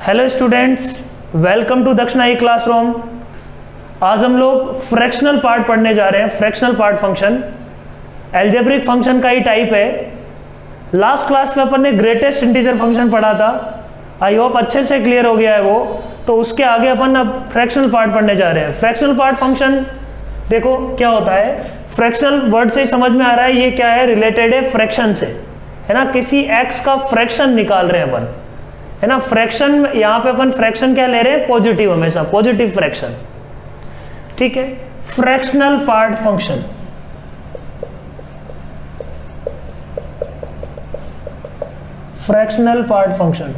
Hello students, welcome to दक्षिणा ई classroom. आज हम लोग फ्रैक्शनल पार्ट पढ़ने जा रहे हैं। Fractional part function algebraic function का ही टाइप है। लास्ट क्लास में अपन ने ग्रेटेस्ट इंटीजर फंक्शन पढ़ा था। आई होप अच्छे से क्लियर हो गया है वो। तो उसके आगे अपन अब फ्रैक्शनल पार्ट पढ़ने जा रहे हैं। फ्रैक्शनल पार्ट फंक्शन देखो क्या होता है। फ्रैक्शनल वर्ड से ही समझ में आ रहा है ये क्या है, रिलेटेड है फ्रैक्शन से, है ना। किसी एक्स का फ्रैक्शन निकाल रहे हैं अपन, है ना। फ्रैक्शन यहां पे अपन फ्रैक्शन क्या ले रहे हैं, पॉजिटिव, हमेशा पॉजिटिव फ्रैक्शन, ठीक है। Fractional part function, fractional part function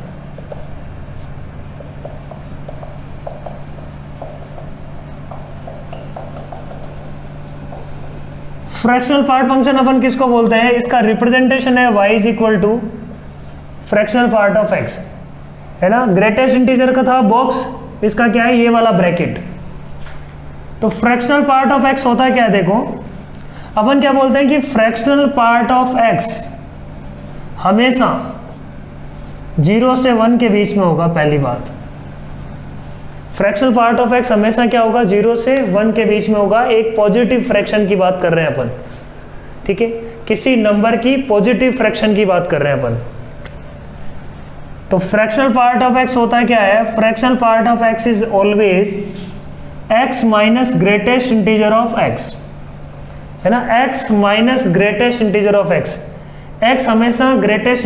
fractional part function अपन किसको बोलते हैं, इसका रिप्रेजेंटेशन है y is equal to fractional part of x, है ना। ग्रेटेस्ट इंटीजर का था बॉक्स, इसका क्या है, ये वाला ब्रैकेट। तो फ्रैक्शनल पार्ट ऑफ x होता है क्या, देखो अपन क्या बोलते हैं कि फ्रैक्शनल पार्ट ऑफ x हमेशा 0 से 1 के बीच में होगा। पहली बात, फ्रैक्शनल पार्ट ऑफ x हमेशा क्या होगा, 0 से 1 के बीच में होगा। एक पॉजिटिव फ्रैक्शन की बात कर रहे हैं अपन, ठीक है। किसी नंबर की पॉजिटिव फ्रैक्शन की बात कर रहे हैं अपन। तो फ्रैक्शनल पार्ट ऑफ x होता है क्या है, fractional part of x is always x minus greatest integer of x, है ना। x minus greatest integer of x। x हमेशा ग्रेटेस्ट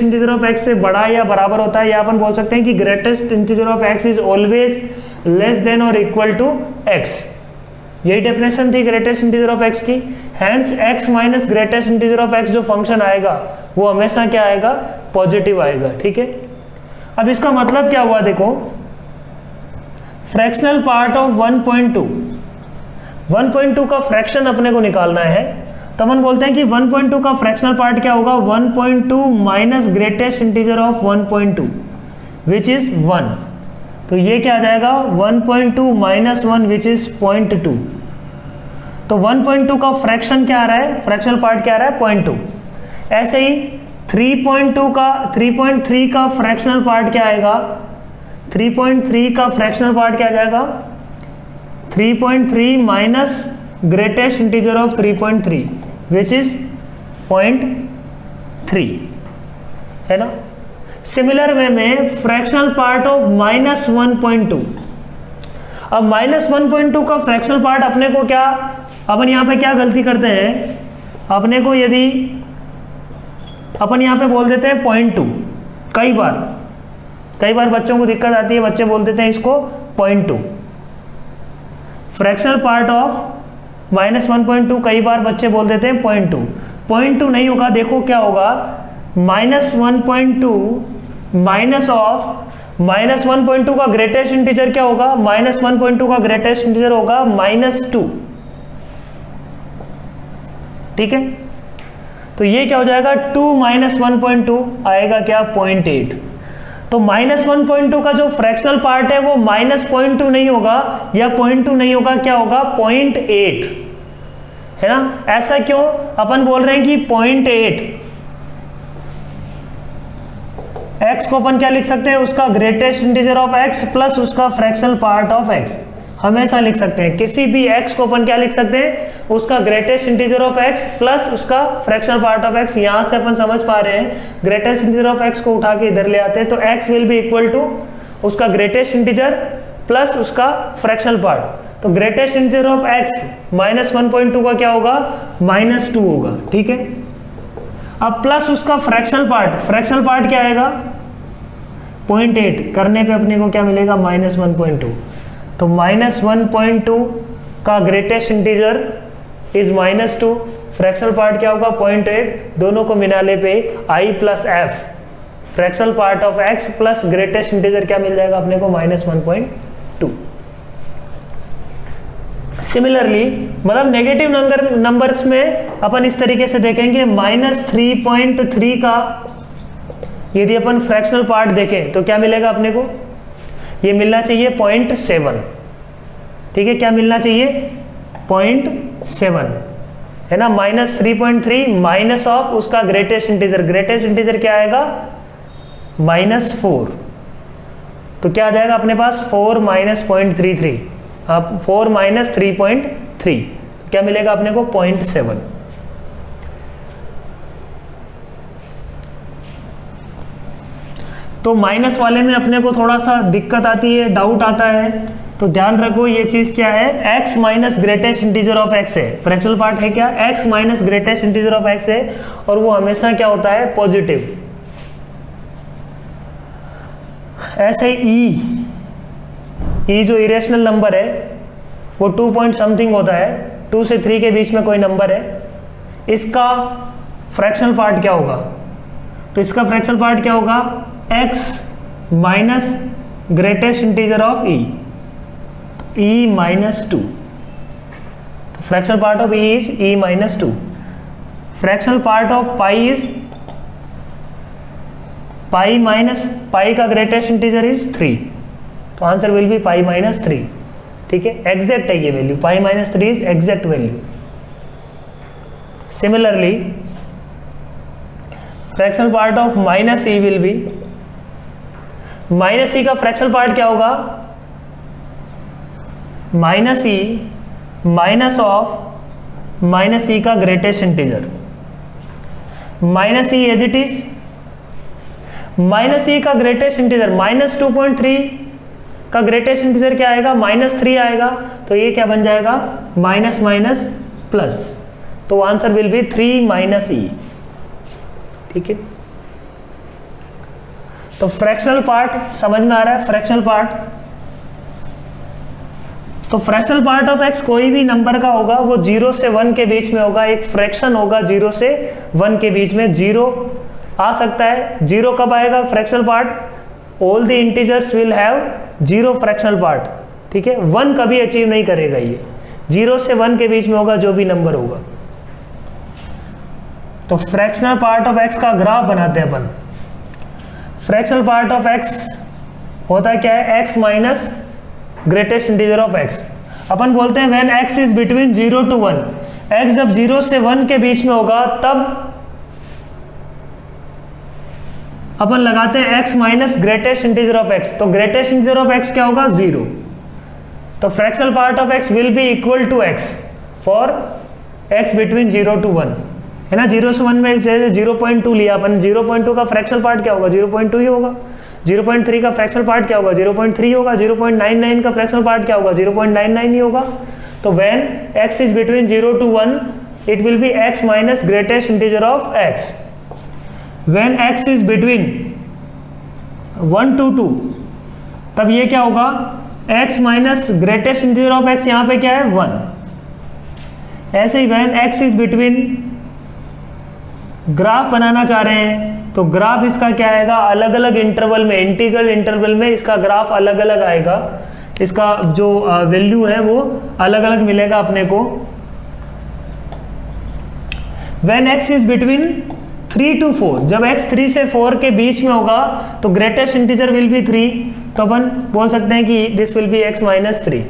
इंटीजर ऑफ x से बड़ा या बराबर होता है, या अपन बोल सकते हैं कि greatest integer of x is always less than or equal to x। यही डेफिनेशन थी ग्रेटेस्ट इंटीजर ऑफ x की। Hence x minus greatest integer of x जो फंक्शन आएगा वो हमेशा क्या आएगा, पॉजिटिव आएगा, ठीक है। अब इसका मतलब क्या हुआ, देखो फ्रैक्शनल पार्ट ऑफ 1.2 का फ्रैक्शन अपने को निकालना है। तो अपन बोलते हैं कि 1.2 का फ्रैक्शनल पार्ट क्या होगा, 1.2 minus greatest integer of 1.2 which is 1। तो ये क्या आ जाएगा, 1.2 माइनस 1 विच इज 0.2। तो 1.2 का फ्रैक्शन क्या आ रहा है, फ्रैक्शनल पार्ट क्या आ रहा है, 0.2। ऐसे ही 3.3 का फ्रैक्शनल पार्ट क्या आएगा, 3.3 का फ्रैक्शनल पार्ट क्या आ जाएगा, 3.3 minus greatest integer of 3.3 which is 0.3, है ना। सिमिलर वे में फ्रैक्शनल पार्ट ऑफ -1.2। अब -1.2 का फ्रैक्शनल पार्ट अपने को क्या, अपन यहां पे क्या गलती करते हैं, अपने को यदि अपन यहां पे बोल देते हैं 0.2, कई बार बच्चों को दिक्कत आती है, बच्चे बोल देते हैं इसको 0.2। फ्रैक्शनल पार्ट ऑफ -1.2 कई बार बच्चे बोल देते हैं 0.2 नहीं होगा। देखो क्या होगा, -1.2 माइनस ऑफ -1.2 का ग्रेटेस्ट इंटीजर क्या होगा, -1.2 का ग्रेटेस्ट इंटीजर होगा -2, ठीक है। तो ये क्या हो जाएगा, 2 माइनस 1.2 आएगा क्या, 0.8। तो -1.2 का जो फ्रैक्शनल पार्ट है वो -0.2 नहीं होगा या 0.2 नहीं होगा, क्या होगा, 0.8, है ना। ऐसा क्यों, अपन बोल रहे हैं कि 0.8 x को अपन क्या लिख सकते हैं, उसका greatest integer of x plus उसका फ्रैक्शनल पार्ट ऑफ x हमेशा लिख सकते हैं। किसी भी x को अपन क्या लिख सकते हैं, उसका greatest integer of x plus उसका फ्रैक्शनल पार्ट ऑफ x। यहां से अपन समझ पा रहे हैं, ग्रेटेस्ट इंटीजर ऑफ x को उठा के इधर ले आते हैं तो x will be equal to उसका ग्रेटेस्ट इंटीजर प्लस उसका फ्रैक्शनल पार्ट। तो ग्रेटेस्ट इंटीजर ऑफ x -1.2 का क्या होगा, -2 होगा, ठीक है। अब प्लस उसका फ्रैक्शनल पार्ट क्या आएगा, 0.8 करने पे अपने को क्या मिलेगा, -1.2। तो -1.2 का greatest integer is -2, fractional part क्या होगा, 0.8। दोनों को मिलाने पे i plus f, fractional part of x plus greatest integer क्या मिल जाएगा अपने को, -1.2। सिमिलरली मतलब नेगेटिव नंबर्स में अपन इस तरीके से देखेंगे, -3.3 का यदि अपन फ्रैक्शनल पार्ट देखें तो क्या मिलेगा अपने को, ये मिलना चाहिए 0.7, ठीक है। क्या मिलना चाहिए, 0.7, है ना। -3.3 माइनस ऑफ उसका ग्रेटेस्ट इंटीजर क्या आएगा, -4, तो क्या आ जाएगा अपने पास 4 माइनस 0.33, आप 4 माइनस 3.3, क्या मिलेगा अपने को 0.7। तो माइनस वाले में अपने को थोड़ा सा दिक्कत आती है, डाउट आता है, तो ध्यान रखो ये चीज क्या है, x minus greatest integer of x है, फ्रैक्शनल पार्ट है क्या, x minus greatest integer of x है, और वो हमेशा क्या होता है, पॉजिटिव। ऐसे e जो इरेशनल नंबर है वो 2 पॉइंट समथिंग होता है, 2 से 3 के बीच में कोई नंबर है, इसका फ्रैक्शनल पार्ट क्या होगा, तो इसका फ्रैक्शनल पार्ट क्या होगा, x minus greatest integer of e minus 2, तो fractional part of e is e minus 2, fractional part of pi is pi minus, pi का ग्रेटेस्ट इंटीजर इज 3, तो answer will be pi minus 3, ठीक है, exact है ये वैल्यू, pi minus 3 is exact value. Similarly fractional part of minus e will be, minus e का fractional part क्या होगा, minus e minus of minus e का greatest integer, minus e as it is, minus e का greatest integer minus 2.3 का greatest integer क्या आएगा, -3 आएगा, तो ये क्या बन जाएगा, माइनस माइनस प्लस, तो आंसर विल बी 3 माइनस ई, ठीक है। तो फ्रैक्शनल पार्ट समझ में आ रहा है, फ्रैक्शनल पार्ट, तो फ्रैक्शनल पार्ट ऑफ x कोई भी नंबर का होगा वो 0 से 1 के बीच में होगा, एक फ्रैक्शन होगा 0 से 1 के बीच में, 0 आ सकता है, 0 कब आएगा fractional part, all the integers will have 0 fractional part, ठीक है, 1 कभी अचीव नहीं करेगा ये, 0 से 1 के बीच में होगा जो भी नंबर होगा। तो फ्रैक्शनल पार्ट ऑफ x का ग्राफ बनाते हैं अपन। फ्रैक्शनल पार्ट ऑफ x होता है क्या है, x minus greatest integer of x, अपन बोलते हैं when x is between 0 to 1, x जब 0 से 1 के बीच में होगा तब अपन लगाते हैं x minus greatest integer of x, तो ग्रेटेस्ट इंटीजर ऑफ x क्या होगा, 0, तो fractional part of x will be equal to x for x between 0 to 1, है ना, 0 से 1 में जैसे 0.2 लिया अपन, 0.2 का फ्रैक्शनल पार्ट क्या होगा, 0.2 ही होगा, 0.3 का फ्रैक्शनल पार्ट क्या होगा, 0.3 होगा, 0.99 का फ्रैक्शनल पार्ट क्या होगा, 0.99 ही होगा, तो when x is between 0 to 1 it will be x minus greatest integer of x, when x is between 1 to 2 तब ये क्या होगा, x minus greatest integer of x, यहाँ पे क्या है 1, ऐसे ही when x is between, graph बनाना चाह रहे हैं तो ग्राफ इसका क्या आएगा, अलग अलग इंटरवल में, इंटीग्रल इंटरवल में इसका ग्राफ अलग अलग आएगा, इसका जो वैल्यू है वो अलग अलग मिलेगा अपने को। When x is between 3 to 4, जब x 3 से 4 के बीच में होगा तो ग्रेटेस्ट इंटीजर विल बी 3, तो अपन बोल सकते हैं कि this will be x minus 3।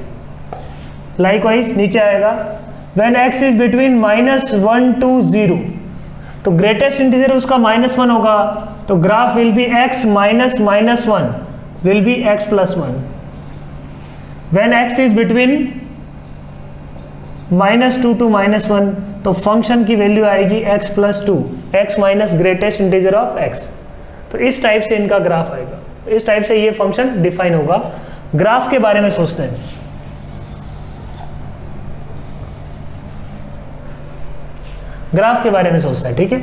Likewise नीचे आएगा when x is between -1 to 0, तो ग्रेटेस्ट इंटीजर उसका -1 होगा, तो graph will be x minus -1 will be x plus 1। When x is between -2 to -1, तो फंक्शन की वैल्यू आएगी x plus 2, x minus greatest integer of x, तो इस type से इनका ग्राफ आएगा, इस टाइप से ये फंक्शन डिफाइन होगा। ग्राफ के बारे में सोचते हैं, ग्राफ के बारे में सोचता है, ठीक है।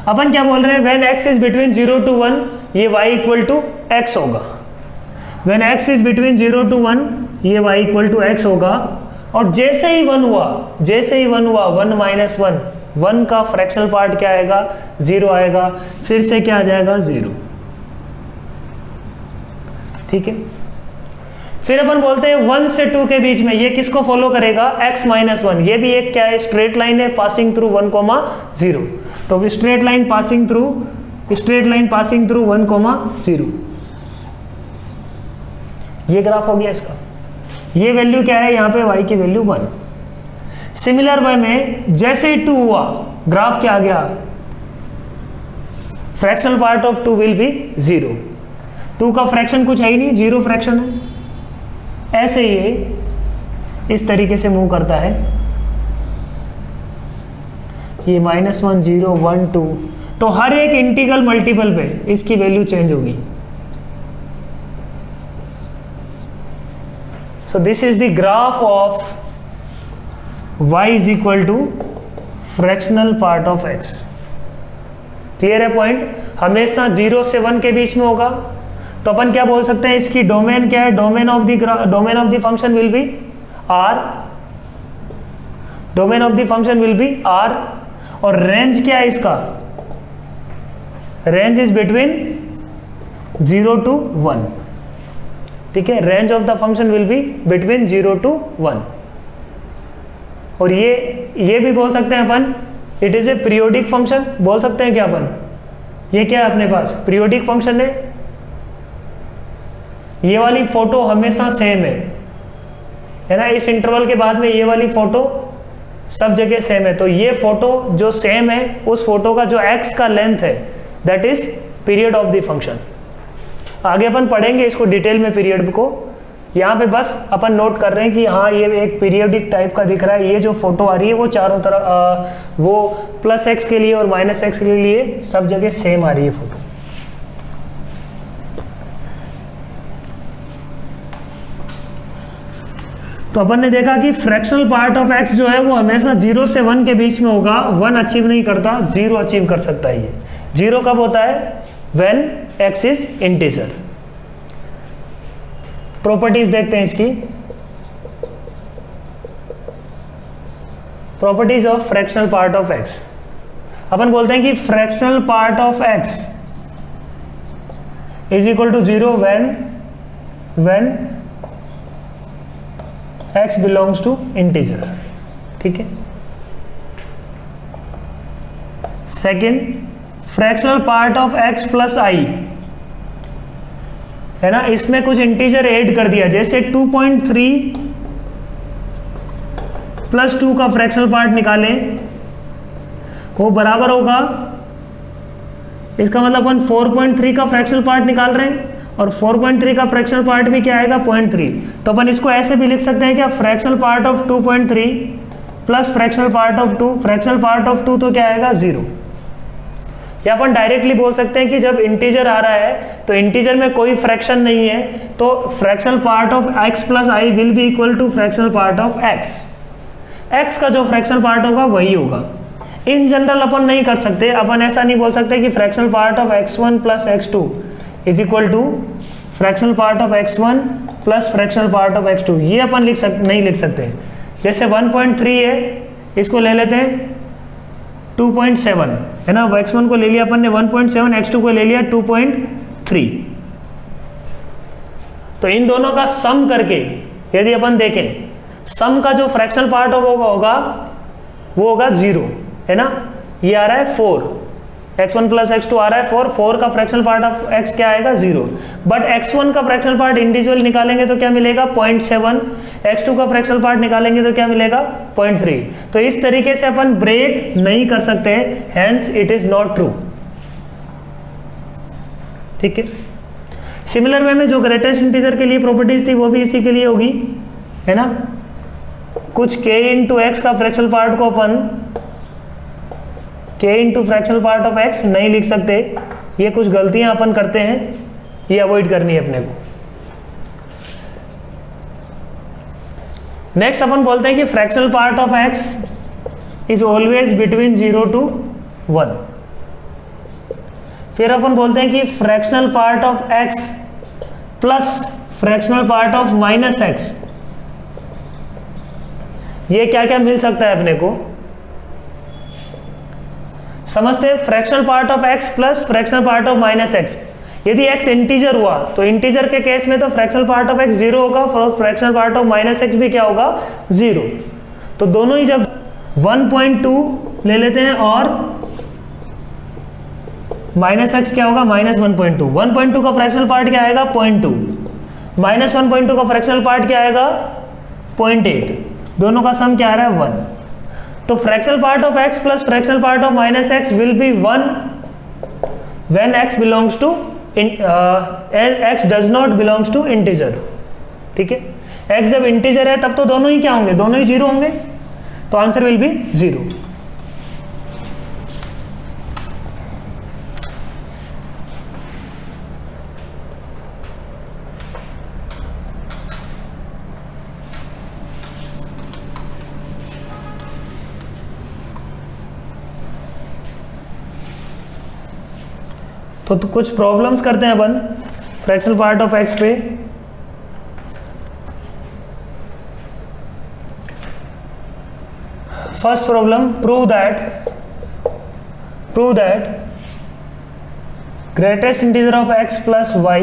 अपन क्या बोल रहे हैं, when x is between 0 to 1 ये y इक्वल टू x होगा, when x is between 0 to 1 ये y इक्वल टू x होगा, और जैसे ही 1 हुआ, जैसे ही 1 हुआ 1 माइनस 1, 1 का फ्रैक्शनल पार्ट क्या आएगा, 0 आएगा, फिर से क्या आ जाएगा 0, ठीक है। फिर अपन बोलते हैं 1 से 2 के बीच में ये किसको फॉलो करेगा, x माइनस 1, ये भी एक क्या है, स्ट्रेट लाइन है पासिंग थ्रू 1, 0, तो स्ट्रेट लाइन पासिंग थ्रू 1, 0, ये ग्राफ हो गया इसका, ये वैल्यू क्या है, यहाँ पे y की वैल्यू 1। सिमिलर वे में जैसे ही 2 हुआ ग्राफ क्या आ गया, fractional part of 2 will be 0। 2 का फ्रैक्शन कुछ है ही नहीं, 0 फ्रैक्शन है। ऐसे ये इस तरीके से मूव करता है, ये -1 0 1 2, तो हर एक इंटीग्रल मल्टीपल पे इसकी वैल्यू चेंज होगी। So this is the graph of y is equal to fractional part of x। Clear है पॉइंट? हमेशा 0 से 1 के बीच में होगा। तो अपन क्या बोल सकते हैं, इसकी डोमेन क्या है? Domain of the function will be r, domain of the function will be r, और रेंज क्या है इसका? Range is between 0 to 1। ठीक है, range of the function will be between 0 to 1। और ये भी बोल सकते हैं अपन, it is a periodic function. बोल सकते हैं क्या अपन? ये क्या है अपने पास? पीरियोडिक फंक्शन है। ये वाली फोटो हमेशा सेम है ना? इस इंटरवल के बाद में ये वाली फोटो सब जगह सेम है। तो ये फोटो जो सेम है, उस फोटो का जो x का लेंथ है, that is period of the function. आगे अपन पढ़ेंगे इसको डिटेल में पीरियड को। यहाँ पे बस अपन नोट कर रहे हैं कि हाँ ये एक पीरियोडिक टाइप का दिख रहा है। ये जो फोटो आ रही है वो चारों तरफ वो +x के लिए और -x के लिए सब जगह सेम आ रही है फोटो। तो अपन ने देखा कि फ्रैक्शनल पार्ट ऑफ x जो है वो हमेशा 0 से 1 के बीच में होगा। 1 अचीव नहीं करता, 0 अचीव कर सकता है। ये 0 कब होता है? When x is integer. Properties देखते हैं इसकी। Properties of fractional part of x। अपन बोलते हैं कि fractional part of x is equal to 0 when x belongs to integer. ठीक है। Second, fractional part of x plus i है ना, इसमें कुछ इंटीजर ऐड कर दिया, जैसे 2.3 + 2 का फ्रैक्शनल पार्ट निकालें, वो बराबर होगा, इसका मतलब अपन 4.3 का फ्रैक्शनल पार्ट निकाल रहे हैं और 4.3 का फ्रैक्शनल पार्ट भी क्या आएगा? 0.3। तो अपन इसको ऐसे भी लिख सकते हैं क्या? Fractional part of 2.3 plus fractional part of 2। Fractional part of 2 तो क्या आएगा? 0। या अपन डायरेक्टली बोल सकते हैं कि जब इंटीजर आ रहा है तो इंटीजर में कोई फ्रैक्शन नहीं है, तो fractional part of x plus i will be equal to fractional part of x। x का जो फ्रैक्शनल पार्ट होगा वही होगा। इन जनरल अपन नहीं कर सकते, अपन ऐसा नहीं बोल सकते कि fractional part of x1 plus x2 is equal to fractional part of x1 plus fractional part of x2। ये अपन नहीं लिख सकते। जैसे 1.3 है, इसको ले लेते हैं 2.7 है ना, x1 को ले लिया अपन ने 1.7, x2 को ले लिया 2.3। तो इन दोनों का सम करके यदि अपन देखें, सम का जो फ्रैक्शनल पार्ट होगा वो होगा 0 है ना। ये आ रहा है 4, x1 प्लस x2 आ रहा है 4, 4 का फ्रैक्शनल पार्ट ऑफ x क्या आएगा? 0। बट x1 का फ्रैक्शनल पार्ट इंडिविजुअल निकालेंगे तो क्या मिलेगा? 0.7। x2 का फ्रैक्शनल पार्ट निकालेंगे तो क्या मिलेगा? 0.3। तो इस तरीके से अपन ब्रेक नहीं कर सकते, hence it is not true. ठीक है। सिमिलर वे में जो ग्रेटेस्ट इंटीजर के लिए प्रॉपर्टीज थी वो भी इसी के लिए होगी, है ना। कुछ k इंटू एक्स का फ्रैक्शनल पार्ट को अपन k into fractional part of x नहीं लिख सकते। ये कुछ गलतियां अपन करते हैं, ये अवॉइड करनी है अपने को। नेक्स्ट अपन बोलते हैं कि fractional part of x is always between 0 to 1। फिर अपन बोलते हैं कि fractional part of x plus fractional part of -x, ये क्या क्या मिल सकता है अपने को समझते हैं। Fractional part of x plus fractional part of -x। यदि x इंटीजर हुआ तो इंटीजर के केस में तो फ्रैक्शनल पार्ट ऑफ x 0 होगा और फ्रैक्शनल पार्ट ऑफ -x भी क्या होगा? 0। तो दोनों ही जब 1.2 ले लेते हैं और -x क्या होगा? -1.2। 1.2 का फ्रैक्शनल पार्ट क्या आएगा? 0.2। -1.2 का फ्रैक्शनल पार्ट क्या आएगा? 0.8। दोनों का सम क्या आ रहा है? 1। तो fractional part of x plus fractional part of -x will be 1 when x belongs to x does not belongs to integer. ठीक है, x जब इंटीजर है तब तो दोनों ही क्या होंगे, दोनों ही जीरो होंगे, तो आंसर विल बी जीरो। तो कुछ प्रॉब्लम्स करते हैं अपन फ्रैक्शनल पार्ट ऑफ एक्स पे। First problem, prove that greatest integer of x plus y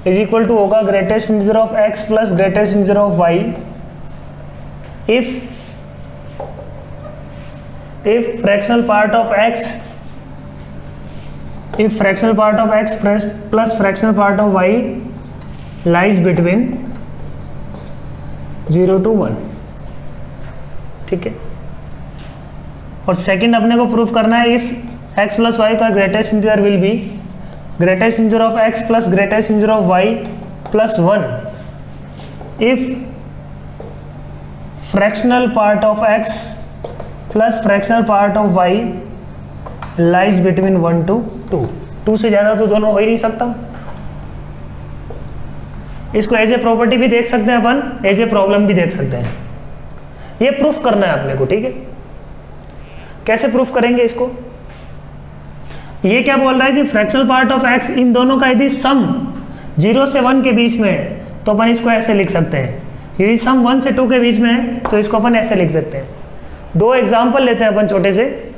is equal to होगा greatest integer of x plus greatest integer of y if fractional part of x if fractional part of x plus fractional part of y lies between 0 to 1। ठीक है, और second अपने को proof करना है if x plus Y का greatest integer will B greatest integer of x plus greatest integer of y plus 1 if fractional part of x plus fractional part of y lies between 1 to 2। 2 से ज्यादा तो दोनों हो ही नहीं सकता। इसको as a property भी देख सकते हैं अपन, एज ए प्रॉब्लम भी देख सकते हैं। ये प्रूफ करना है अपने को। ठीक है, कैसे प्रूफ करेंगे इसको? ये क्या बोल रहा है कि फ्रैक्शनल पार्ट ऑफ एक्स इन दोनों का यदि सम 0 से 1 के बीच में है तो अपन इसको ऐसे लिख सकते हैं, यदि सम 1 से 2 के बीच में है तो इसको अपन ऐसे लिख सकते हैं। दो एग्जाम्पल लेते हैं अपन छोटे से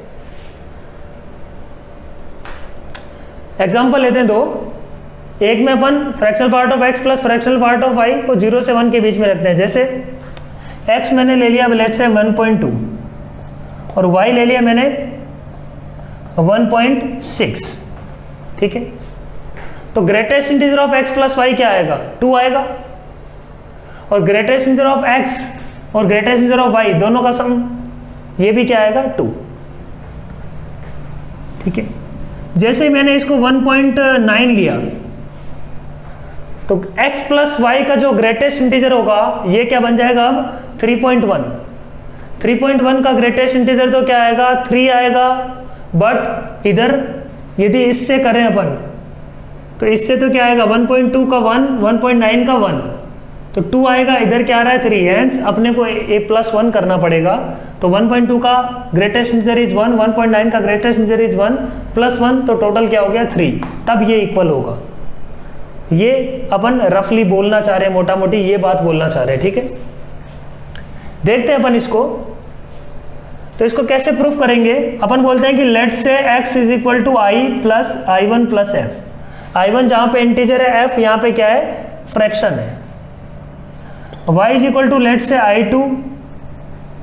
एग्जाम्पल लेते हैं दो। एक में अपन fractional part of x plus fractional part of y को 0 से 1 के बीच में रखते हैं। जैसे x मैंने ले लिया लेट से 1.2 और y ले लिया मैंने 1.6। ठीक है, तो greatest integer of x plus y क्या आएगा? 2 आएगा, और ग्रेटेस्ट इंटीजर ऑफ x और ग्रेटेस्ट इंटीजर ऑफ y दोनों का सम ये भी क्या आएगा? 2। ठीक है, जैसे मैंने इसको 1.9 लिया तो x प्लस वाई का जो ग्रेटेस्ट इंटीजर होगा ये क्या बन जाएगा अब? 3.1। 3.1 का ग्रेटेस्ट इंटीजर तो क्या आएगा? 3 आएगा, बट इधर यदि इससे करें अपन तो इससे तो क्या आएगा? 1.2 का 1, 1.9 का 1, तो 2 आएगा, इधर क्या आ रहा है? 3। हेंस अपने को a प्लस 1 करना पड़ेगा। तो 1.2 का ग्रेटेस्ट इंटीजर इज 1, 1.9 का ग्रेटेस्ट इंटीजर इज 1 प्लस 1, तो टोटल क्या हो गया? 3। तब ये इक्वल होगा। ये अपन रफली बोलना चाह रहे हैं, मोटा मोटी ये बात बोलना चाह रहे हैं। ठीक है, देखते हैं अपन इसको। तो इसको कैसे प्रूफ करेंगे? अपन बोलते हैं कि let say x is equal to I plus i1 plus F. i1 जहां पे इंटीजर है, f यहाँ पे क्या है? फ्रैक्शन है। y is equal to let say i2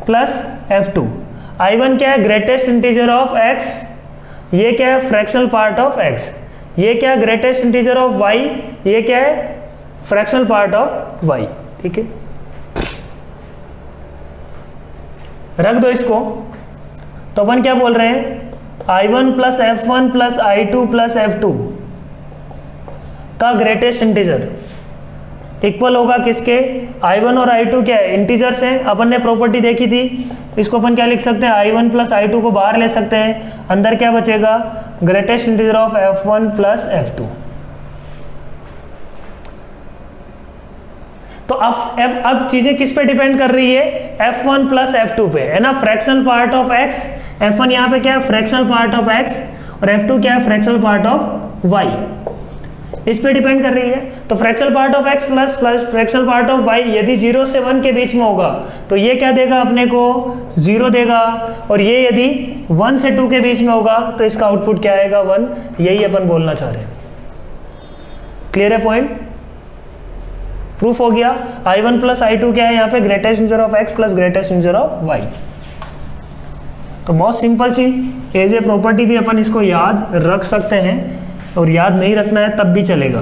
plus f2। i1 क्या है? ग्रेटेस्ट इंटीजर ऑफ x, ये क्या है? Fractional part of x। ये क्या है? ग्रेटेस्ट इंटीजर ऑफ y, ये क्या है? Fractional part of y। ठीक है, रख दो इसको। तो अपन क्या बोल रहे हैं? i1 plus f1 plus i2 plus f2 का ग्रेटेस्ट इंटीजर इक्वल होगा किसके? i1 और i2 क्या है? इंटीजर्स हैं। अपन ने प्रॉपर्टी देखी थी, इसको अपन क्या लिख सकते हैं? i1 प्लस i2 को बाहर ले सकते हैं, अंदर क्या बचेगा? Greatest integer of f1 plus f2। तो अब चीजें किस पे डिपेंड कर रही है? f1 प्लस f2 पे, है ना? Fractional part of x, f1 यहाँ पे क्या है? फ्रैक्शनल पार्ट ऑफ x, और f2 क्या है? Fractional part of y। इस पे डिपेंड कर रही है। तो fractional part of x plus fractional part of y यदि 0 से 1 के बीच में होगा तो ये क्या देगा अपने को? 0 देगा, और ये यदि 1 से 2 के बीच में होगा तो इसका आउटपुट क्या आएगा? 1। यही अपन बोलना चाह रहे हैं। क्लियर है पॉइंट? प्रूफ हो गया। i1 प्लस i2 क्या है यहाँ पे? Greatest integer of x plus greatest integer of y। तो बहुत सिंपल सी एज ए प्रॉपर्टी भी अपन इसको याद रख सकते हैं, और याद नहीं रखना है तब भी चलेगा,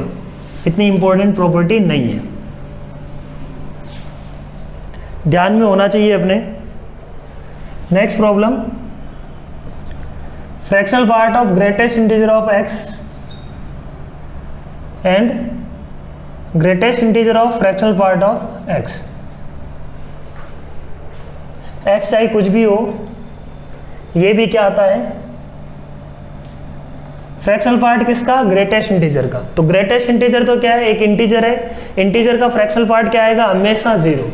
इतनी इंपॉर्टेंट प्रॉपर्टी नहीं है, ध्यान में होना चाहिए अपने। Next problem, fractional part of greatest integer of x and greatest integer of fractional part of x। x चाहे कुछ भी हो, ये भी क्या आता है, फ्रैक्शनल पार्ट किसका, ग्रेटेस्ट इंटीजर का। तो ग्रेटेस्ट इंटीजर तो क्या है, एक इंटीजर है, इंटीजर का फ्रैक्शनल पार्ट क्या आएगा, हमेशा 0।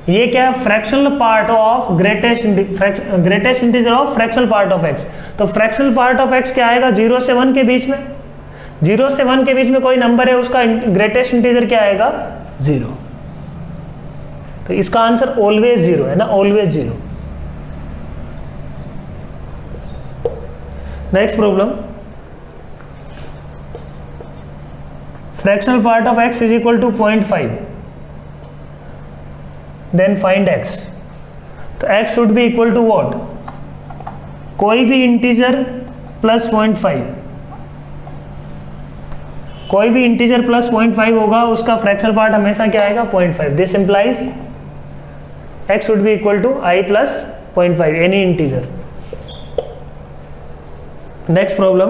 ये क्या है, fractional part of greatest integer of fractional part of x। तो फ्रैक्शनल पार्ट ऑफ x क्या आएगा, 0 से 1 के बीच में, 0 से 1 के बीच में कोई नंबर है, उसका ग्रेटेस्ट इंटीजर क्या आएगा, 0। तो इसका आंसर ऑलवेज 0 है ना, always 0। Next problem, fractional part of x is equal to 0.5, then find x। तो x should be equal to what, कोई भी इंटीजर प्लस 0.5, कोई भी इंटीजर प्लस 0.5 होगा, उसका फ्रैक्शनल पार्ट हमेशा क्या आएगा, 0.5। This implies x should be equal to i plus 0.5 any integer. Next problem,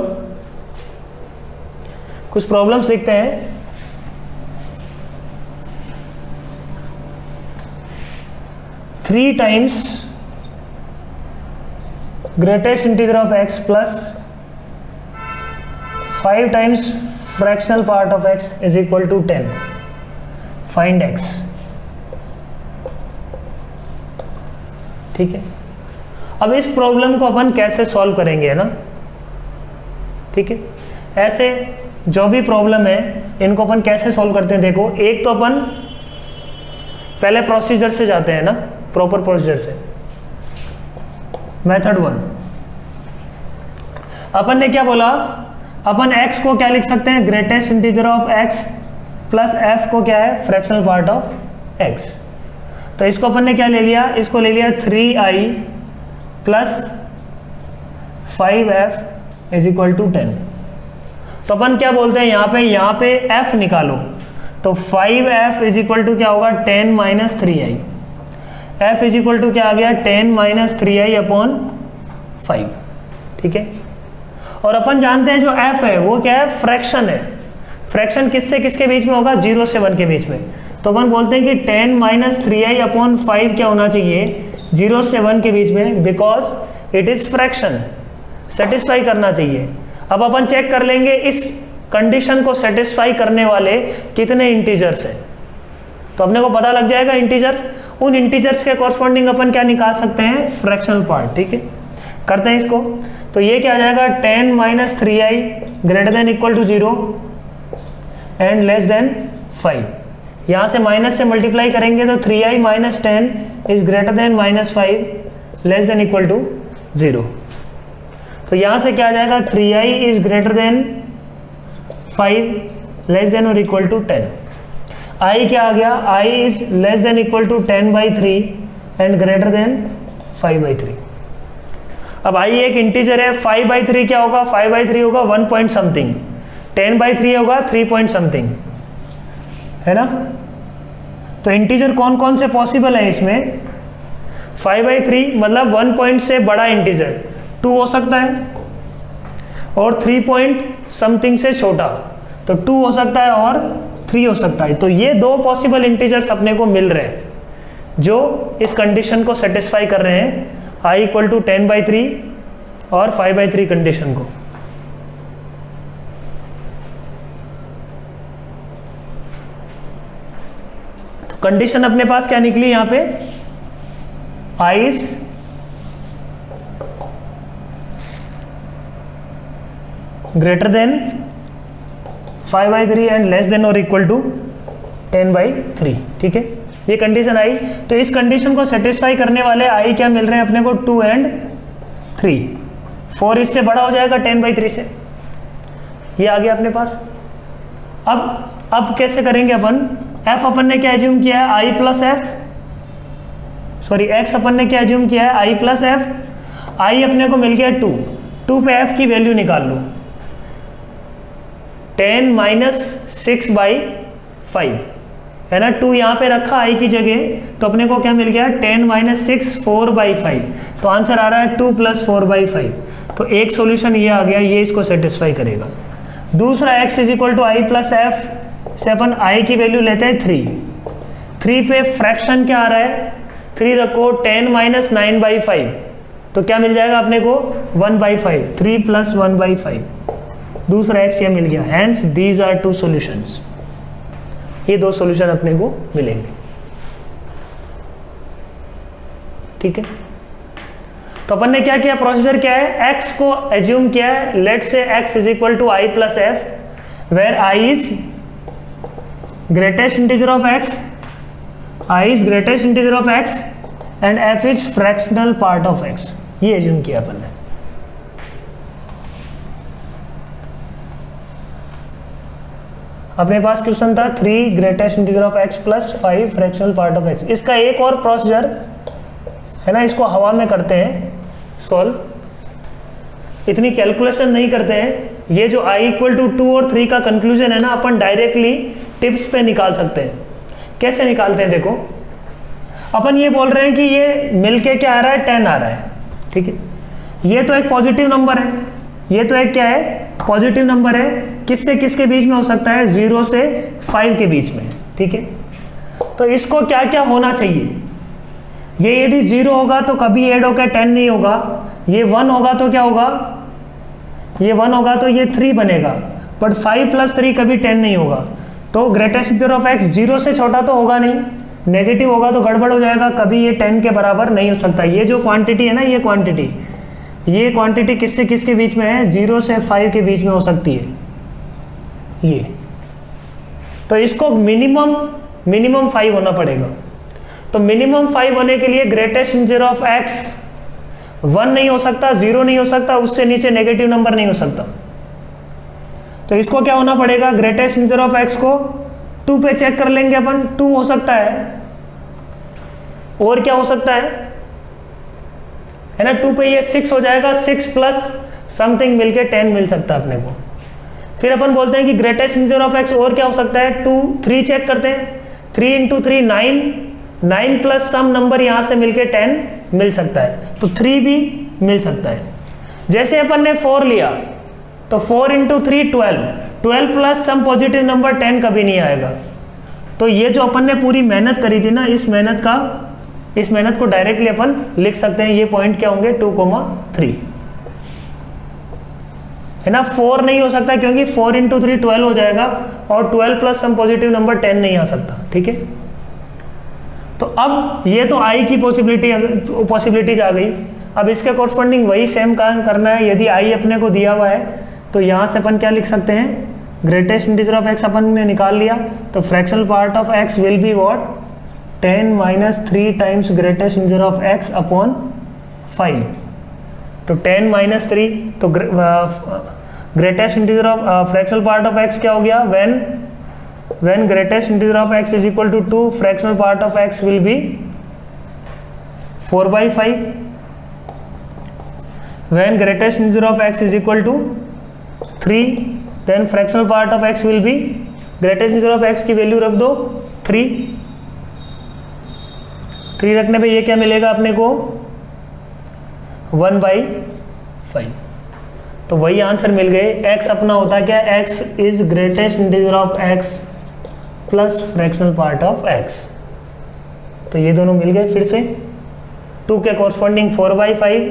कुछ प्रॉब्लम्स लिखते हैं। Three times greatest integer of x plus 5 times fractional part of x is equal to 10, find x। ठीक है, अब इस problem को अपन कैसे solve करेंगे, है ना। ठीक है, ऐसे जो भी प्रॉब्लम है इनको अपन कैसे सॉल्व करते हैं, देखो एक तो अपन पहले प्रोसीजर से जाते हैं ना, प्रॉपर प्रोसीजर से। मेथड 1, अपन ने क्या बोला, अपन x को क्या लिख सकते हैं, greatest integer of x plus f को क्या है, फ्रैक्शनल पार्ट ऑफ x। तो इसको अपन ने क्या ले लिया, इसको ले लिया 3i plus 5f is equal to 10। तो अपन क्या बोलते हैं यहाँ पे f निकालो, तो 5f इज इक्वल टू क्या होगा, 10 minus 3i। f is equal to क्या आ गया, 10 माइनस 3i अपॉन 5। ठीक है, और अपन जानते हैं जो f है वो क्या है, फ्रैक्शन है। फ्रैक्शन किससे किसके बीच में होगा, 0 से 1 के बीच में। तो अपन बोलते हैं कि 10 माइनस 3i अपॉन 5 क्या होना चाहिए, 0 से 1 के बीच में, because it is fraction, satisfy करना चाहिए। अब अपन चेक कर लेंगे इस कंडीशन को सेटिस्फाई करने वाले कितने इंटीजर्स हैं, तो अपने को पता लग जाएगा इंटीजर्स। उन इंटीजर्स के कॉरस्पॉन्डिंग अपन क्या निकाल सकते हैं, फ्रैक्शनल पार्ट। ठीक है, करते हैं इसको। तो ये क्या आ जाएगा, 10 minus 3i greater than equal to 0 and less than 5। यहाँ से माइनस से मल्टीप्लाई करेंगे तो 3i minus 10 is greater than minus 5 less than equal to 0। तो यहाँ से क्या आ जाएगा, 3i is greater than 5 less than or equal to 10। i क्या आ गया, i is less than equal to 10/3 and greater than 5/3। अब i एक इंटीजर है, 5/3 क्या होगा, 5/3 होगा 1 पॉइंट समथिंग, 10/3 होगा 3 पॉइंट समथिंग, है ना। तो इंटीजर कौन कौन से पॉसिबल है इसमें, 5/3 मतलब 1 पॉइंट से बड़ा इंटीजर 2 हो सकता है, और 3 पॉइंट समथिंग से छोटा, तो 2 हो सकता है और 3 हो सकता है। तो ये दो पॉसिबल इंटीजर्स अपने को मिल रहे हैं जो इस कंडीशन को सेटिस्फाई कर रहे हैं, i इक्वल टू 10/3 और 5/3 कंडीशन को। तो कंडीशन अपने पास क्या निकली यहाँ पे, i is greater than 5/3 and less than or equal to 10/3। ठीक है, ये कंडीशन आई। तो इस कंडीशन को सेटिस्फाई करने वाले i क्या मिल रहे हैं अपने को, 2 एंड 3। 4 इससे बड़ा हो जाएगा 10/3 से, ये आ गया अपने पास। अब कैसे करेंगे अपन, f अपन ने क्या एज्यूम किया है, i plus f, sorry x अपन ने क्या एज्यूम किया है, i प्लस f। i अपने को मिल गया 2 पे f की वैल्यू निकाल लो, 10 माइनस 6/5 है ना, 2 यहाँ पे रखा आई की जगह, तो अपने को क्या मिल गया 10 माइनस 6 4/5, तो आंसर आ रहा है 2 प्लस 4/5। तो एक सॉल्यूशन ये आ गया, ये इसको सेटिस्फाई करेगा। दूसरा x is equal to I plus F से अपन i की वैल्यू लेते हैं 3 पे फ्रैक्शन क्या आ रहा है, 3 रखो 10 माइनस 9/5, तो क्या मिल जाएगा अपने को 1/5, 3 प्लस 1/5, दूसरा x ये मिल गया। हैंस दीज आर 2 सॉल्यूशंस, ये 2 सॉल्यूशन अपने को मिलेंगे। ठीक है, तो अपन ने क्या किया, प्रोसीजर क्या है, x को एज्यूम किया है, let say x is equal to I plus F, where i is greatest integer of x, i is greatest integer of x and f is fractional part of x, ये assume किया अपन ने। अपने पास question था 3 greatest integer of x plus 5 fractional part of x। इसका एक और प्रोसीजर है ना, इसको हवा में करते हैं सॉल्व, इतनी कैलकुलेशन नहीं करते हैं। ये जो i इक्वल टू 2 और 3 का कंक्लूजन है ना, अपन डायरेक्टली टिप्स पे निकाल सकते हैं। कैसे निकालते हैं, देखो अपन ये बोल रहे हैं कि ये मिलके क्या आ रहा है 10 आ रहा है। ठीक है, ये तो एक पॉजिटिव नंबर है, ये तो एक क्या है पॉजिटिव नंबर है, किससे किसके बीच में हो सकता है 0 से 5 के बीच में। ठीक है, तो इसको क्या क्या होना चाहिए, ये यदि 0 होगा तो कभी ऐड होकर 10 नहीं होगा, ये 1 होगा तो क्या होगा, ये 1 होगा तो ये 3 बनेगा, बट 5 प्लस 3 कभी 10 नहीं होगा। तो ग्रेटेस्ट इंटीजर ऑफ x 0 से छोटा तो होगा नहीं, नेगेटिव होगा तो गड़बड़ हो जाएगा, कभी ये 10 के बराबर नहीं हो सकता। ये जो क्वांटिटी है ना, ये क्वांटिटी किससे किसके बीच में है, 0 से 5 के बीच में हो सकती है ये, तो इसको मिनिमम 5 होना पड़ेगा। तो मिनिमम 5 होने के लिए ग्रेटेस्ट इंटीजर ऑफ x 1 नहीं हो सकता, 0 नहीं हो सकता, उससे नीचे नेगेटिव नंबर नहीं हो सकता। तो इसको क्या होना पड़ेगा, ग्रेटेस्ट इंटीजर ऑफ x को 2 पे चेक कर लेंगे अपन, 2 हो सकता है, और क्या हो सकता है ना, 2 पे ये 6 हो जाएगा, 6 प्लस समथिंग मिलके 10 मिल सकता है अपने को। फिर अपन बोलते हैं कि ग्रेटेस्ट इंटीजर ऑफ x और क्या हो सकता है, 2 3 चेक करते हैं, 3 इंटू 3 9 प्लस सम नंबर यहां से मिलके 10 मिल सकता है, तो 3 भी मिल सकता है। जैसे अपन ने 4 लिया तो 4 into 3 12 plus some positive number 10 कभी नहीं आएगा। तो ये जो अपन ने पूरी मेहनत करी थी ना, इस मेहनत को डायरेक्टली अपन लिख सकते हैं। ये पॉइंट क्या होंगे 2,3 है ना। 4 नहीं हो सकता क्योंकि 4 इंटू 3 12 हो जाएगा, और 12 प्लस सम पॉजिटिव नंबर 10 नहीं आ सकता। ठीक है, तो अब ये तो आई की पॉसिबिलिटीज आ गई। अब इसके कॉरस्पॉन्डिंग वही सेम काम करना है। यदि आई अपने को दिया हुआ है तो यहाँ से अपन क्या लिख सकते हैं, ग्रेटेस्ट इंटीजर ऑफ x अपन ने निकाल लिया, तो fractional part of x will be what 10 minus 3 times greatest integer of x upon 5। तो 10 माइनस 3, तो greatest integer of fractional part of x क्या हो गया, when greatest integer of x is equal to 2, fractional part of x will be 4/5. When greatest integer of x is equal to 3, then fractional part of x will be, greatest integer of x की value रख दो 3 रखने पे ये क्या मिलेगा अपने को 1/5। तो वही आंसर मिल गए। x अपना होता क्या, x is greatest integer of x plus fractional part of x। तो ये दोनों मिल गए फिर से। 2 के कॉरस्पॉन्डिंग 4/5,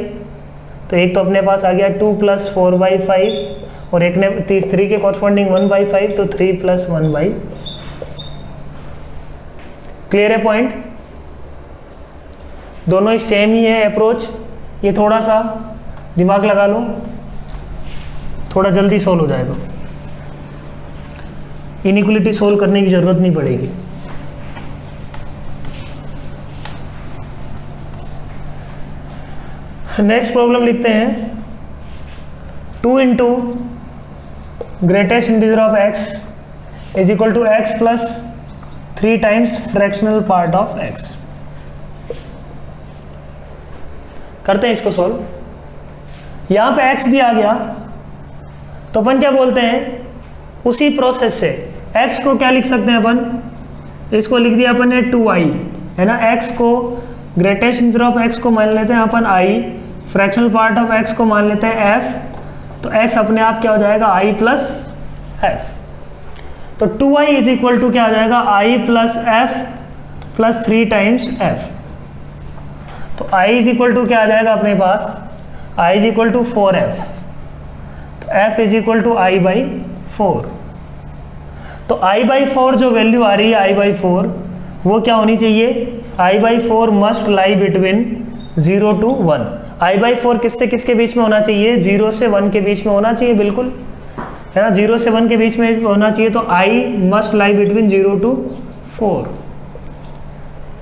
तो एक तो अपने पास आ गया 2 प्लस 4/5, और एक ने 3 के कॉरस्पॉन्डिंग 1/5, तो 3 प्लस 1/5। क्लियर है पॉइंट, दोनों ही सेम ही है अप्रोच। ये थोड़ा सा दिमाग लगा लो, थोड़ा जल्दी सोल्व हो जाएगा, इनइक्वालिटी सोल्व करने की जरूरत नहीं पड़ेगी। नेक्स्ट प्रॉब्लम लिखते हैं, 2 into greatest integer of x is equal to x plus 3 times fractional part of x। करते हैं इसको सोल्व। यहां पे x भी आ गया, तो अपन क्या बोलते हैं, उसी प्रोसेस से x को क्या लिख सकते हैं अपन, इसको लिख दिया अपन ने 2i, है ना। x को ग्रेटेस्ट इंटीजर ऑफ x को मान लेते हैं अपन i, fractional part of x को मान लेते हैं f, तो x अपने आप क्या हो जाएगा i प्लस f। तो 2i इज इक्वल टू क्या आ जाएगा i plus f plus 3 times f। तो i इज इक्वल टू क्या आ जाएगा अपने पास, i is equal to 4f, तो f is equal to i by 4। तो i बाई 4 जो वैल्यू आ रही है i बाई 4 वो क्या होनी चाहिए, i by 4 must lie between 0 to 1। i by 4 किससे किसके बीच में होना चाहिए, 0 से 1 के बीच में होना चाहिए, बिल्कुल, है ना। 0 से 1 के बीच में होना चाहिए, तो i must lie between 0 to 4।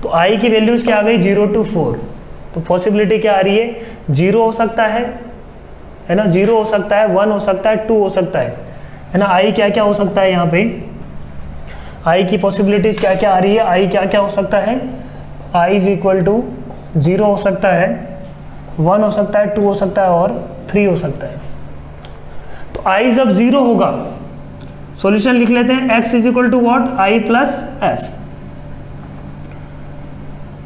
तो i की वैल्यूज क्या आ गई, 0 to 4। तो पॉसिबिलिटी क्या आ रही है, 0 हो सकता है ना, 0 हो सकता है, 1 हो सकता है, 2 हो सकता है ना। i क्या क्या हो सकता है, यहाँ पे i की पॉसिबिलिटीज क्या क्या आ रही है, i क्या क्या हो सकता है, i इज इक्वल टू 0 हो सकता है, 1 हो सकता है, 2 हो सकता है और 3 हो सकता है। तो i जब 0 होगा, सॉल्यूशन लिख लेते हैं, x is equal to what, i plus f।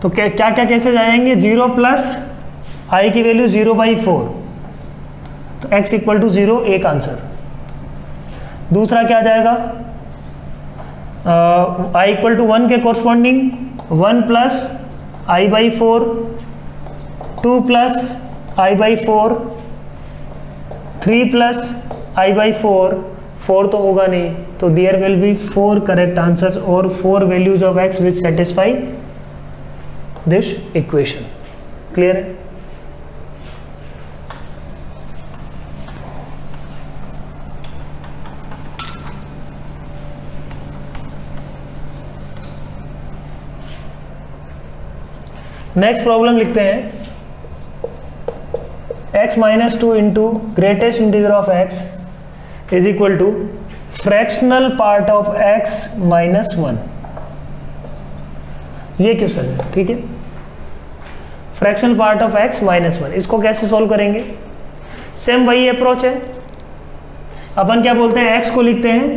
तो क्या क्या क्या कैसे जाएंगे, 0 प्लस i की वैल्यू 0 बाई 4, तो x इक्वल टू 0, एक आंसर। दूसरा क्या जाएगा, i इक्वल टू 1 के corresponding 1 plus i by 4, 2 plus i by 4, 3 plus i by 4, 4 तो होगा नहीं, तो there will be 4 correct answers और 4 values of x which satisfy this equation. Clear है? नेक्स्ट प्रॉब्लम लिखते हैं, x minus 2 into greatest integer of x is equal to fractional part of x minus 1। ये क्यों सर, ठीक है, fractional part of x minus 1, इसको कैसे solve करेंगे, सेम वही अप्रोच है। अपन क्या बोलते हैं, x को लिखते हैं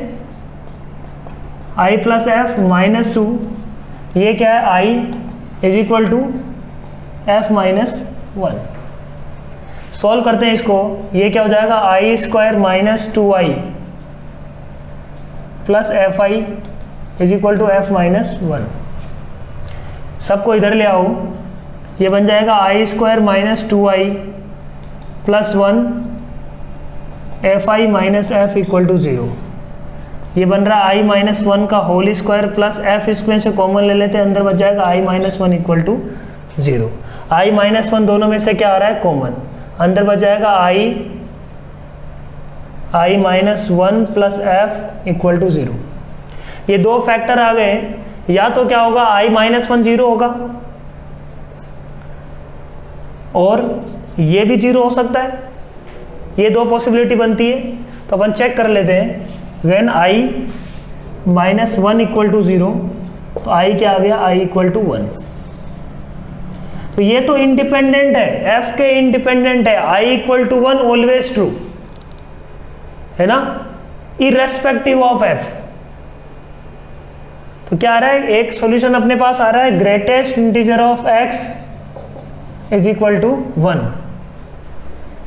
i प्लस एफ माइनस 2, ये क्या है i is equal to F minus 1। Solve करते हैं इसको, ये क्या हो जाएगा, i square minus 2i plus F I is equal to F minus 1। सबको इधर ले आओ, ये बन जाएगा i square minus 2i plus 1 F I minus F equal to 0। ये बन रहा है i माइनस 1 का whole square plus F square से कॉमन ले लेते हैं, अंदर बच जाएगा i minus 1 equal to 0। i minus 1 दोनों में से क्या आ रहा है, कॉमन, अंदर बच जाएगा i minus 1 plus F equal to 0। ये दो फैक्टर आ गए, या तो क्या होगा, i माइनस 1 0 होगा और ये भी 0 हो सकता है, ये दो पॉसिबिलिटी बनती है। तो अपन चेक कर लेते हैं, when i minus 1 equal to 0, तो i क्या आ गया, i इक्वल टू 1। तो ये तो इंडिपेंडेंट है, f के इंडिपेंडेंट है, i equal to 1 always true, है ना, इररेस्पेक्टिव ऑफ f। तो क्या आ रहा है, एक सॉल्यूशन अपने पास आ रहा है, greatest integer of x is equal to 1,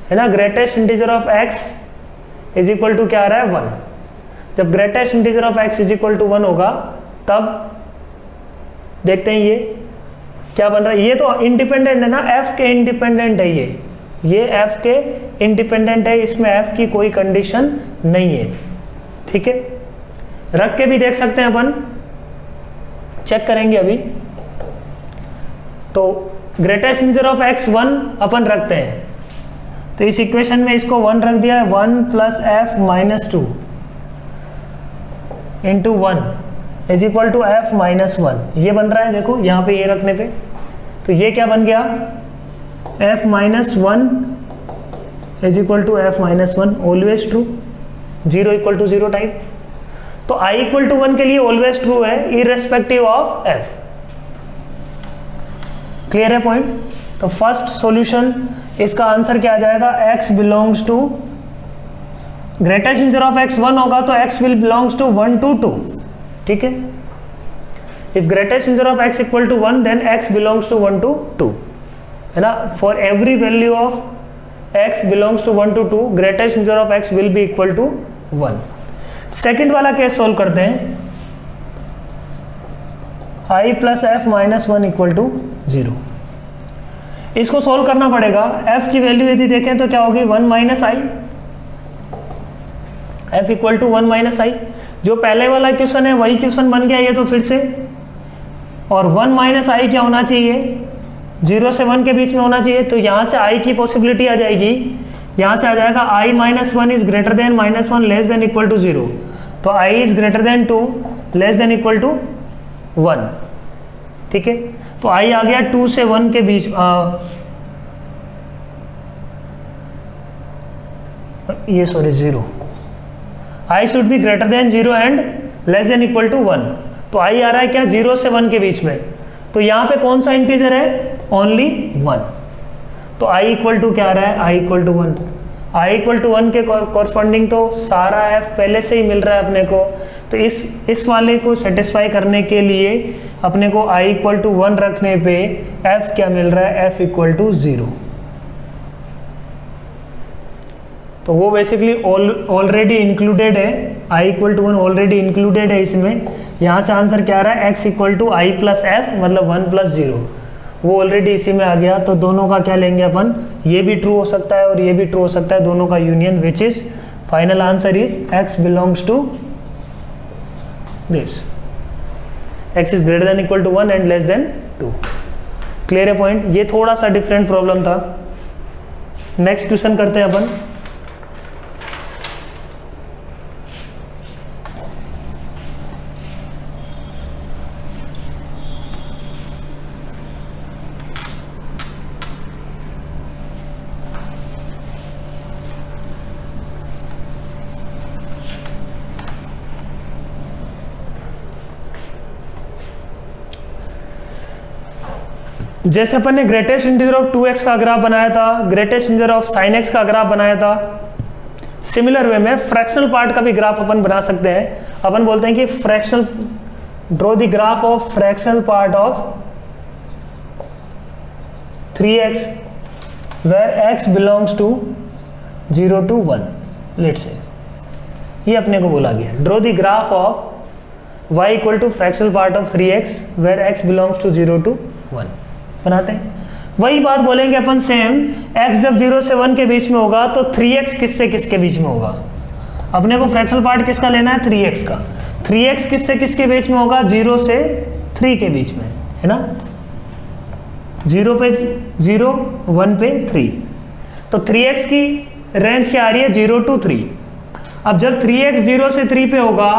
है ना। Greatest integer of x is equal to क्या आ रहा है, 1। जब greatest integer of x is equal to 1 होगा, तब देखते हैं ये क्या बन रहा है। ये तो इंडिपेंडेंट है ना, f के इंडिपेंडेंट है, ये f के इंडिपेंडेंट है, इसमें f की कोई कंडीशन नहीं है, ठीक है। रख के भी देख सकते हैं अपन, चेक करेंगे अभी। तो ग्रेटेस्ट इंटीजर ऑफ x 1 अपन रखते हैं, तो इस इक्वेशन में इसको 1 रख दिया है, 1 plus f minus 2 into 1 is equal to F minus 1। ये बन रहा है, देखो यहाँ पे ये रखने पे, तो ये क्या बन गया, f minus 1 is equal to F minus 1, always true, 0 equal to 0 type. तो i इक्वल टू 1 के लिए ऑलवेज ट्रू है, इररेस्पेक्टिव ऑफ f। क्लियर है पॉइंट? तो फर्स्ट सॉल्यूशन, इसका आंसर क्या आ जाएगा, x belongs to, greatest integer of x 1 होगा तो x will belongs to 1 to 2, ठीक है। If greatest integer of x equal to 1 then x belongs to 1 to 2, है ना. For every value of x belongs to 1 to 2 greatest integer of x will be equal to 1. Second वाला case solve करते हैं. i plus f minus 1 equal to 0. इसको solve करना पड़ेगा. f की value यदि देखें तो क्या होगी 1 minus i, f equal to 1 minus i. जो पहले वाला क्वेश्चन है वही क्वेश्चन बन गया ये तो फिर से. और 1 माइनस आई क्या होना चाहिए, 0 से 1 के बीच में होना चाहिए. तो यहाँ से i की पॉसिबिलिटी आ जाएगी. यहाँ से आ जाएगा i minus 1 is greater than minus 1 less than equal to 0. तो i is greater than 2 less than equal to 1. ठीक है, तो i आ गया 2 से 1 के बीच. ये sorry 0. i should be greater than 0 and less than equal to 1. तो i आ रहा है क्या 0 से 1 के बीच में. तो यहाँ पे कौन सा इंटीजर है, ओनली 1. तो i इक्वल टू क्या आ रहा है, i equal to 1. i equal to 1 के कॉरस्पॉन्डिंग तो सारा f पहले से ही मिल रहा है अपने को. तो इस वाले को सेटिस्फाई करने के लिए अपने को i इक्वल टू 1 रखने पे f क्या मिल रहा है, f इक्वल टू 0. तो वो बेसिकली ऑलरेडी इंक्लूडेड है. i equal to 1 already included है इसमें. यहाँ से आंसर क्या आ रहा है, x equal to I plus f मतलब 1 प्लस 0. वो ऑलरेडी इसी में आ गया. तो दोनों का क्या लेंगे अपन, ये भी ट्रू हो सकता है और ये भी ट्रू हो सकता है, दोनों का union, which is final answer is x belongs to this. x is greater than equal to 1 and less than 2. Clear है पॉइंट. ये थोड़ा सा डिफरेंट प्रॉब्लम था. नेक्स्ट क्वेश्चन करते हैं अपन. जैसे अपन ने ग्रेटेस्ट इंटीजर ऑफ 2x का ग्राफ बनाया था, greatest integer of sin x का ग्राफ बनाया था, सिमिलर वे में फ्रैक्शनल पार्ट का भी ग्राफ अपन बना सकते हैं. अपन बोलते हैं कि fractional, draw the graph of fractional part of 3x where x belongs to 0 to 1. Let's say ये अपने को बोला गया, draw the graph of y equal to fractional part of 3x where x belongs to 0 to 1. बनाते हैं. वही बात बोलेंगे अपन सेम. x जब 0 से 1 के बीच में होगा तो 3x किससे किसके बीच में होगा. अपने को फ्रैक्शनल पार्ट किसका लेना है, 3x का. 3x किससे किसके बीच में होगा, 0 से 3 के बीच में, है ना. 0 पे 0, 1 पे 3. तो 3x की रेंज क्या आ रही है, 0 to 3. अब जब 3x 0 से 3 पे होगा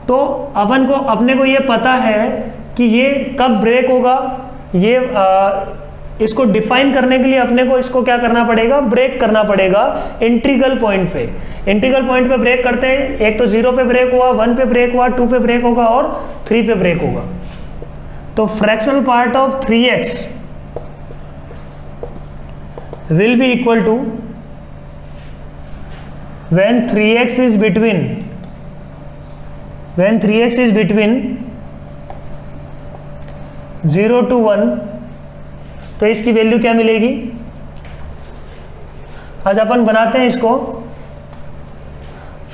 तो अपने को ये पता है कि ये कब ब्रेक होगा. ये इसको डिफाइन करने के लिए अपने को इसको क्या करना पड़ेगा, ब्रेक करना पड़ेगा इंटीग्रल पॉइंट पे. इंटीग्रल पॉइंट पे ब्रेक करते हैं. एक तो 0 पे ब्रेक हुआ, 1 पे ब्रेक हुआ, 2 पे ब्रेक होगा और 3 पे ब्रेक होगा. तो fractional part of 3x will be equal to when 3x is between 0 to 1. तो इसकी वैल्यू क्या मिलेगी. आज अपन बनाते हैं इसको.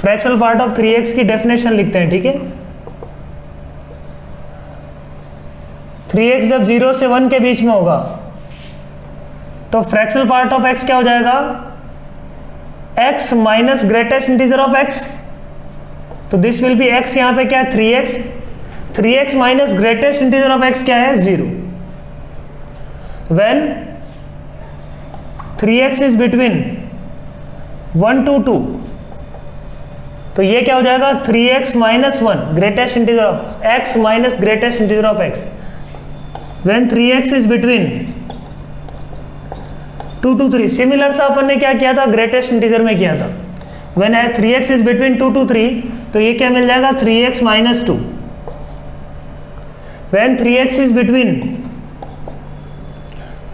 फ्रैक्शनल पार्ट ऑफ 3x की डेफिनेशन लिखते हैं. ठीक है, 3x जब 0 से 1 के बीच में होगा तो फ्रैक्शनल पार्ट ऑफ x क्या हो जाएगा, x minus greatest integer of x. तो दिस विल बी x. यहां पे क्या है, 3x. 3x minus greatest integer of x क्या है, 0. When 3x is between 1 to 2, तो ये क्या हो जाएगा, 3x minus 1 greatest integer of x minus greatest integer of x. When 3x is between 2 to 3. Similar सा अपन ने क्या किया था, ग्रेटेस्ट इंटीजर में किया था. When 3x is between 2 to 3, तो ये क्या मिल जाएगा, 3x minus 2. When 3x is between,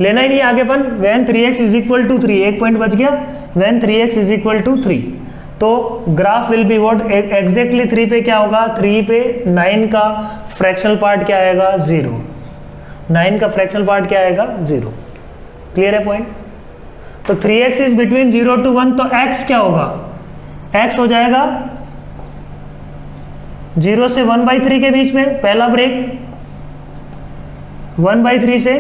लेना ही नहीं आगे अपन, when 3x is equal to 3, एक पॉइंट बच गया. When 3x is equal to 3, तो graph will be what, exactly 3 पे क्या होगा, 3 पे 9 का फ्रैक्शनल पार्ट क्या आएगा, 0। 9 का फ्रैक्शनल पार्ट क्या आएगा, 0। क्लियर है पॉइंट। तो 3x इज बिटवीन 0 to 1, तो x क्या होगा, x हो जाएगा 0 से 1/3 के बीच में पहला ब्रेक, 1/3 से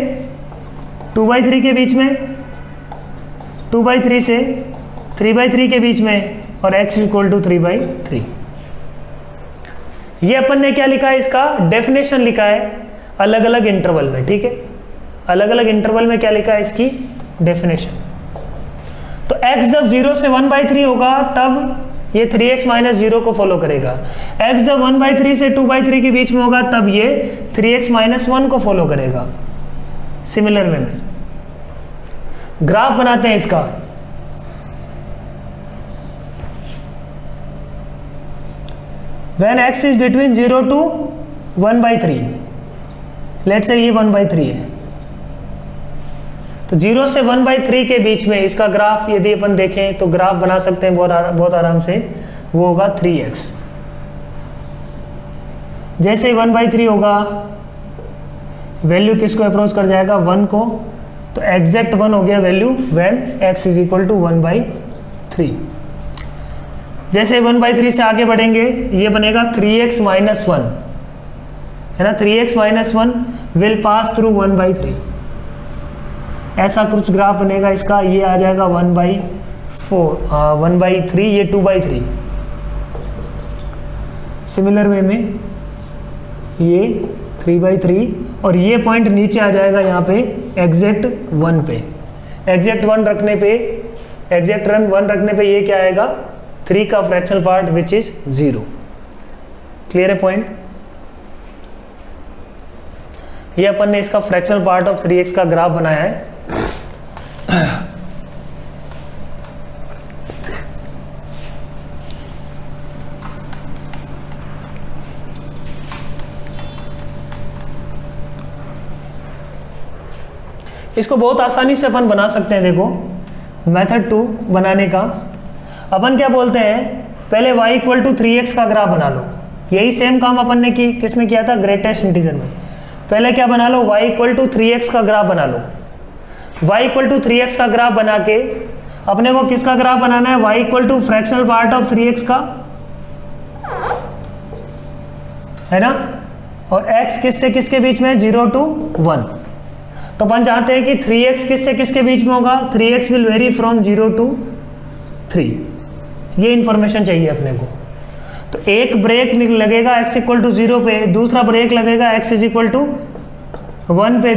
2/3 के बीच में, 2/3 से 3/3 के बीच में, और x इक्वल टू 3/3। ये अपन ने क्या लिखा है, इसका डेफिनेशन लिखा है अलग अलग इंटरवल में, ठीक है। अलग अलग इंटरवल में क्या लिखा है, इसकी डेफिनेशन। तो x जब 0 से 1/3 होगा तब ये 3x माइनस 0 को फॉलो करेगा। x जब 1/3 से 2/3 के बीच में होगा तब ये 3x माइनस 1 को फॉलो करेगा। सिमिलर वे में ग्राफ बनाते हैं इसका। When x is between 0 to 1/3, let's say ये 1/3 है, तो 0 से 1/3 के बीच में इसका ग्राफ यदि अपन देखें तो ग्राफ बना सकते हैं बहुत आराम से। वो होगा 3x। जैसे 1/3 होगा, वैल्यू किसको अप्रोच कर जाएगा, 1 को, तो एग्जैक्ट 1 हो गया value when x is equal to 1/3। जैसे 1/3 से आगे बढ़ेंगे, ये बनेगा 3x माइनस 1, है ना। 3x minus 1 will pass through 1/3, ऐसा कुछ ग्राफ बनेगा इसका। ये आ जाएगा 1/3, ये 2/3। सिमिलर वे में ये 3/3, और ये पॉइंट नीचे आ जाएगा यहाँ पे एग्जैक्ट 1 पे। एग्जैक्ट 1 रखने पे ये क्या आएगा, 3 का fractional part which is 0। Clear है पॉइंट। ये अपन ने इसका फ्रैक्शनल पार्ट ऑफ 3x का ग्राफ बनाया है। इसको बहुत आसानी से अपन बना सकते हैं। देखो मेथड 2 बनाने का अपन क्या बोलते हैं, पहले y इक्वल टू 3x का ग्राफ बना लो। यही सेम काम अपन ने किसमें किया था, ग्रेटेस्ट इंटीजर में। पहले क्या बना लो, y इक्वल टू 3x का ग्राफ बना लो। y इक्वल टू 3x का ग्राफ बना के अपने को किसका ग्राफ बनाना है, y equal to fractional part of 3x का, है ना। और x किससे किसके बीच में, 0 to 1। तो अपन चाहते हैं कि 3x किससे किसके बीच में होगा, 3x will very from 0 to 3। ये इंफॉर्मेशन चाहिए अपने को। तो एक ब्रेक लगेगा x इक्वल टू 0 पे, दूसरा ब्रेक लगेगा x इज इक्वल टू 1 पे,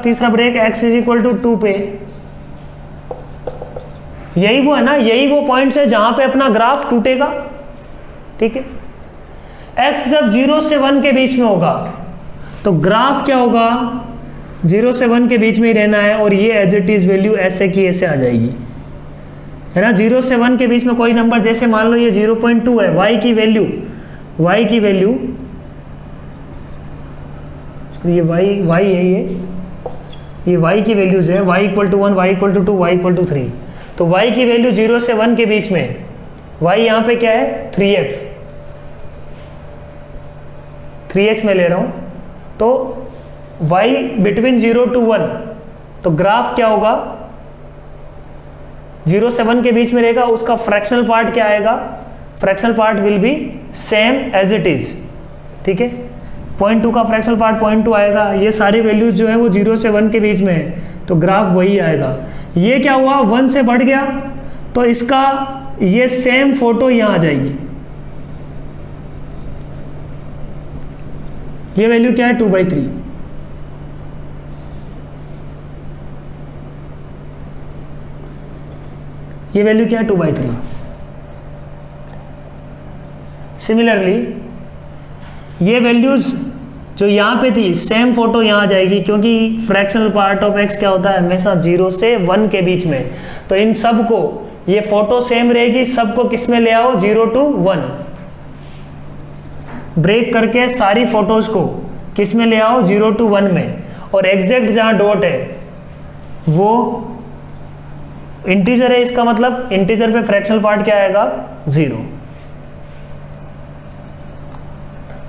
तीसरा break x is equal to 2 पे। यही वो है ना, यही वो पॉइंट्स है जहां पे अपना ग्राफ टूटेगा, ठीक है। x जब 0 से 1 के बीच में होगा तो ग्राफ क्या होगा, 0 से 1 के बीच में ही रहना है, और ये एज इट इज वैल्यू ऐसे की ऐसे आ जाएगी, है ना। 0 से 1 के बीच में कोई नंबर, जैसे मान लो ये 0.2 है, y की वैल्यू ये y है, ये y की वैल्यूज है, y equal to 1, y equal to 2, y equal to 3। तो y की वैल्यू 0 से 1 के बीच में, y यहाँ पे क्या है, 3x में ले रहा हूँ। तो y बिटवीन 0 to 1, तो ग्राफ क्या होगा, 0 से 1 के बीच में रहेगा, उसका फ्रैक्शनल पार्ट क्या आएगा, fractional part will be same as it is, ठीक है। 0.2 का फ्रैक्शनल पार्ट 0.2 आएगा। ये सारी वैल्यूज जो है वो 0 से 1 के बीच में है, तो ग्राफ वही आएगा। ये क्या हुआ, 1 से बढ़ गया, तो इसका ये सेम फोटो यहां आ जाएगी। ये वैल्यू क्या है, 2/3। ये वैल्यू क्या है, 2/3। सिमिलरली ये वैल्यूज जो यहाँ पे थी, सेम फोटो यहाँ आ जाएगी, क्योंकि फ्रैक्शनल पार्ट ऑफ x क्या होता है, हमेशा 0 से 1 के बीच में। तो इन सब को ये फोटो सेम रहेगी, सबको किस में ले आओ, 0 to 1। ब्रेक करके सारी फोटोज को किस में ले आओ, 0 to 1 में। और एग्जैक्ट जहाँ डॉट है वो इंटीजर है, इसका मतलब इंटीजर पे फ्रैक्शनल पार्ट क्या आएगा, 0।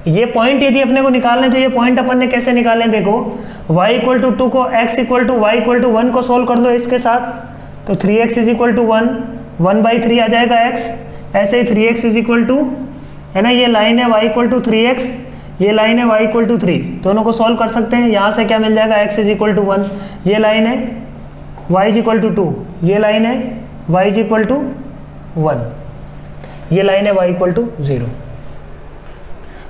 ये पॉइंट यदि अपने को निकालने, तो ये पॉइंट अपन ने कैसे निकाले, देखो y इक्वल टू 2 को x equal to y equal to 1 को सोल्व कर दो इसके साथ, तो 3x इज इक्वल टू 1, 1/3 आ जाएगा x। ऐसे ही 3x इज इक्वल टू, है ना, ये लाइन है y इक्वल टू 3x, ये लाइन है y इक्वल टू 3, दोनों को सोल्व कर सकते हैं। यहाँ से क्या मिल जाएगा, x इज इक्वल टू 1, ये लाइन है y इज इक्वल टू 2, ये लाइन है y इज इक्वल टू 1, ये लाइन है y इक्वल टू 0।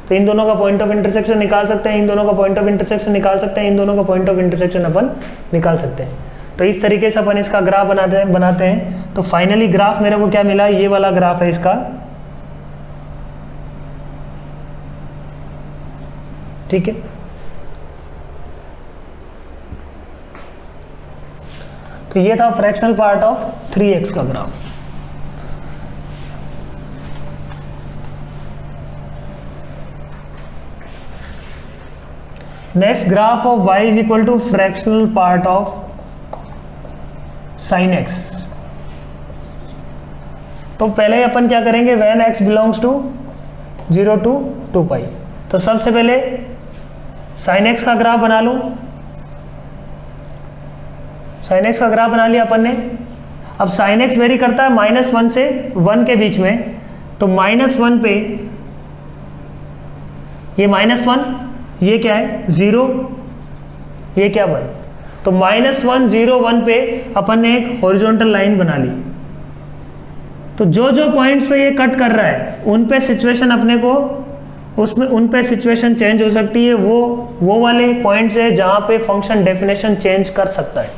तो इन दोनों का पॉइंट ऑफ इंटरसेक्शन निकाल सकते हैं, इन दोनों का पॉइंट ऑफ इंटरसेक्शन निकाल सकते हैं, इन दोनों का पॉइंट ऑफ इंटरसेक्शन अपन निकाल सकते हैं। तो इस तरीके से अपन इसका ग्राफ बनाते हैं। तो फाइनली ग्राफ मेरे को क्या मिला, ये वाला ग्राफ है इसका, ठीक है। तो ये था फ्रैक्शनल पार्ट ऑफ 3x का graph. Next graph of y is equal to fractional part of sin x। तो पहले अपन क्या करेंगे, when x belongs to 0 to 2 pi. तो सबसे पहले sin x का ग्राफ बना लो, sin x का ग्राफ बना लिया अपन ने। अब sin x वेरी करता है -1 से 1 के बीच में, तो -1 पे ये -1, ये क्या है 0, ये क्या 1, तो -1 0 1 पे अपन ने एक हॉरिजॉन्टल लाइन बना ली। तो जो जो पॉइंट्स पे ये कट कर रहा है उन पे सिचुएशन अपने को, उसमें उन पे सिचुएशन चेंज हो सकती है। वो वाले पॉइंट्स है जहां पे फंक्शन डेफिनेशन चेंज कर सकता है,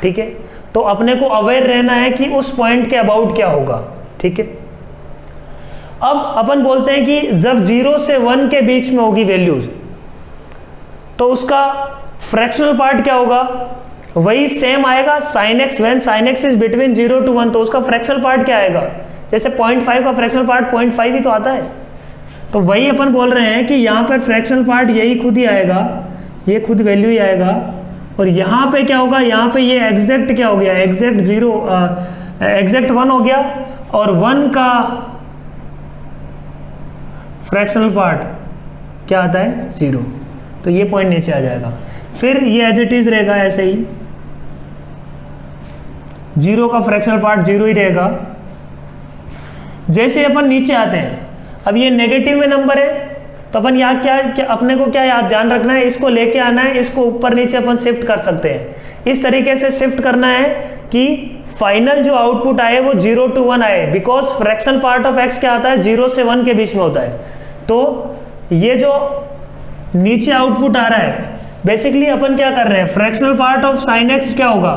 ठीक है। तो अपने को अवेयर रहना है कि उस पॉइंट के अबाउट क्या होगा, ठीक है। अब अपन बोलते हैं कि जब 0 से 1 के बीच में होगी वैल्यूज, तो उसका फ्रैक्शनल पार्ट क्या होगा, वही सेम आएगा sin x, when sin x is between 0 to 1, तो उसका फ्रैक्शनल पार्ट क्या आएगा, जैसे 0.5 का फ्रैक्शनल पार्ट 0.5 ही तो आता है। तो वही अपन बोल रहे हैं कि यहाँ पर फ्रैक्शनल पार्ट यही खुद ही आएगा, ये खुद वैल्यू ही आएगा। और यहाँ पे क्या होगा, यहाँ पे ये एग्जैक्ट क्या हो गया, एग्जैक्ट 0, एग्जैक्ट 1 हो गया, और 1 का फ्रैक्शनल पार्ट क्या आता है 0, तो ये पॉइंट नीचे आ जाएगा। फिर ये एज इट इज रहेगा ऐसे ही, 0 का फ्रैक्शनल पार्ट 0 ही रहेगा। जैसे अपन नीचे आते हैं, अब ये नेगेटिव में नंबर है, तो अपन यहाँ क्या अपने को क्या याद ध्यान रखना है, इसको लेके आना है, इसको ऊपर नीचे अपन शिफ्ट कर सकते हैं। इस तरीके से शिफ्ट करना है कि फाइनल जो आउटपुट आए वो 0 to 1 आए, because fractional part of x क्या आता है 0 से 1 के बीच में होता है। तो ये जो नीचे आउटपुट आ रहा है, बेसिकली अपन क्या कर रहे हैं, fractional part of sin x क्या होगा,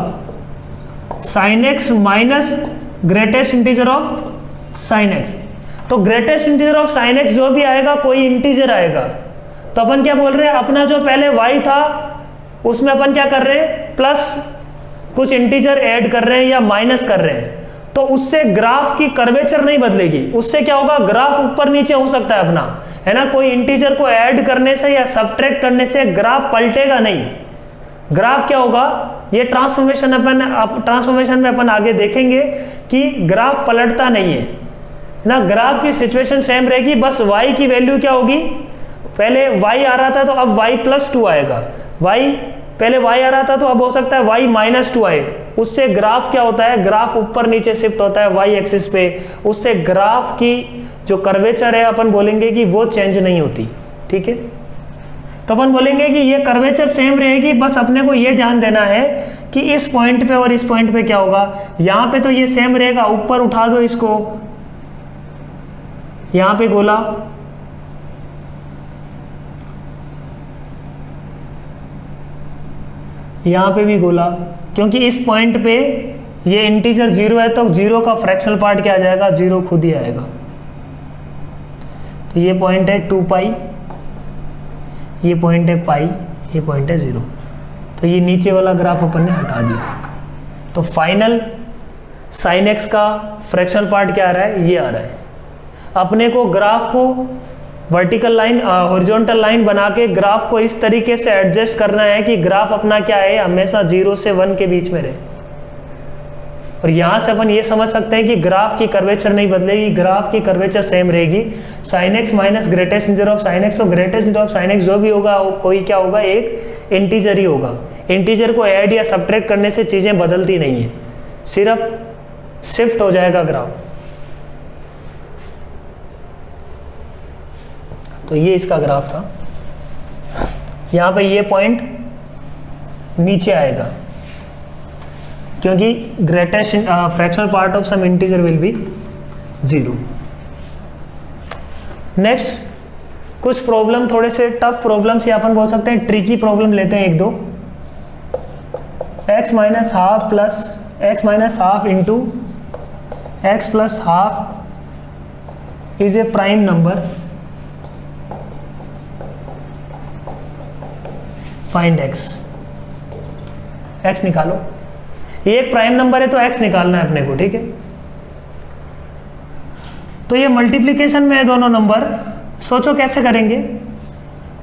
sin x minus greatest integer of sin x। तो greatest integer of sin x जो भी आएगा, कोई इंटीजर आएगा, तो अपन क्या बोल रहे हैं, अपना जो पहले y था उसमें अपन क्या कर रहे हैं, प्लस कुछ इंटीजर ऐड कर रहे हैं या माइनस कर रहे हैं। तो उससे ग्राफ की कर्वेचर नहीं बदलेगी, उससे क्या होगा, ग्राफ ऊपर नीचे हो सकता है अपना, है ना। कोई इंटीजर को ऐड करने से या सब्ट्रैक्ट करने से ग्राफ पलटेगा नहीं। ग्राफ क्या होगा, ये ट्रांसफॉर्मेशन में अपन आगे देखेंगे कि ग्राफ पलटता नहीं है ना, ग्राफ की सिचुएशन सेम रहेगी, बस y की वैल्यू क्या होगी, पहले y आ रहा था तो अब y+2 आएगा, पहले y आ रहा था तो अब हो सकता है y-2 आए। उससे ग्राफ क्या होता है, ग्राफ ऊपर नीचे शिफ्ट होता है y एक्सिस पे, उससे ग्राफ की जो कर्वेचर है अपन बोलेंगे कि वो चेंज नहीं होती, ठीक है। तो अपन बोलेंगे कि ये कर्वेचर सेम रहेगी, बस अपने को ये ध्यान देना है कि इस पॉइंट पे और इस पॉइंट पे क्या होगा। यहाँ पे तो ये सेम रहेगा, ऊपर उठा दो इसको, यहाँ पे गोला, यहाँ पे भी गोला, क्योंकि इस पॉइंट पे ये इंटीजर 0 है, तो 0 का फ्रैक्शनल पार्ट क्या आ जाएगा, 0 खुद ही आएगा। तो ये पॉइंट है 2 पाई, ये पॉइंट है पाई, ये पॉइंट है 0। तो ये नीचे वाला ग्राफ अपन ने हटा दिया। तो फाइनल sin x का फ्रैक्शनल पार्ट क्या आ रहा है, ये आ रहा है। अपने को ग्राफ को वर्टिकल लाइन, हॉरिजॉन्टल लाइन बना के ग्राफ को इस तरीके से एडजस्ट करना है कि ग्राफ अपना क्या है, हमेशा 0 से 1 के बीच में रहे। और यहाँ से अपन ये समझ सकते हैं कि ग्राफ की कर्वेचर नहीं बदलेगी, ग्राफ की कर्वेचर सेम रहेगी। Sine x minus greatest integer of sine x, तो greatest integer of sine x जो भी होगा वो कोई क्या होगा, एक इंटीजर ही होगा। इंटीजर को ऐड या सब्ट्रैक्ट करने से चीज़ें बदलती नहीं है, सिर्फ शिफ्ट हो जाएगा ग्राफ। तो ये इसका ग्राफ था। यहाँ पे ये पॉइंट नीचे आएगा क्योंकि greatest fractional part of some integer will be 0। Next कुछ प्रॉब्लम, थोड़े से टफ प्रॉब्लम्स या अपन बोल सकते हैं ट्रिकी प्रॉब्लम लेते हैं एक दो। x minus half plus x minus half into x plus half is a prime number, find x निकालो। ये एक प्राइम नंबर है तो x निकालना है अपने को, ठीक है। तो ये मल्टीप्लिकेशन में है दोनों नंबर, सोचो कैसे करेंगे।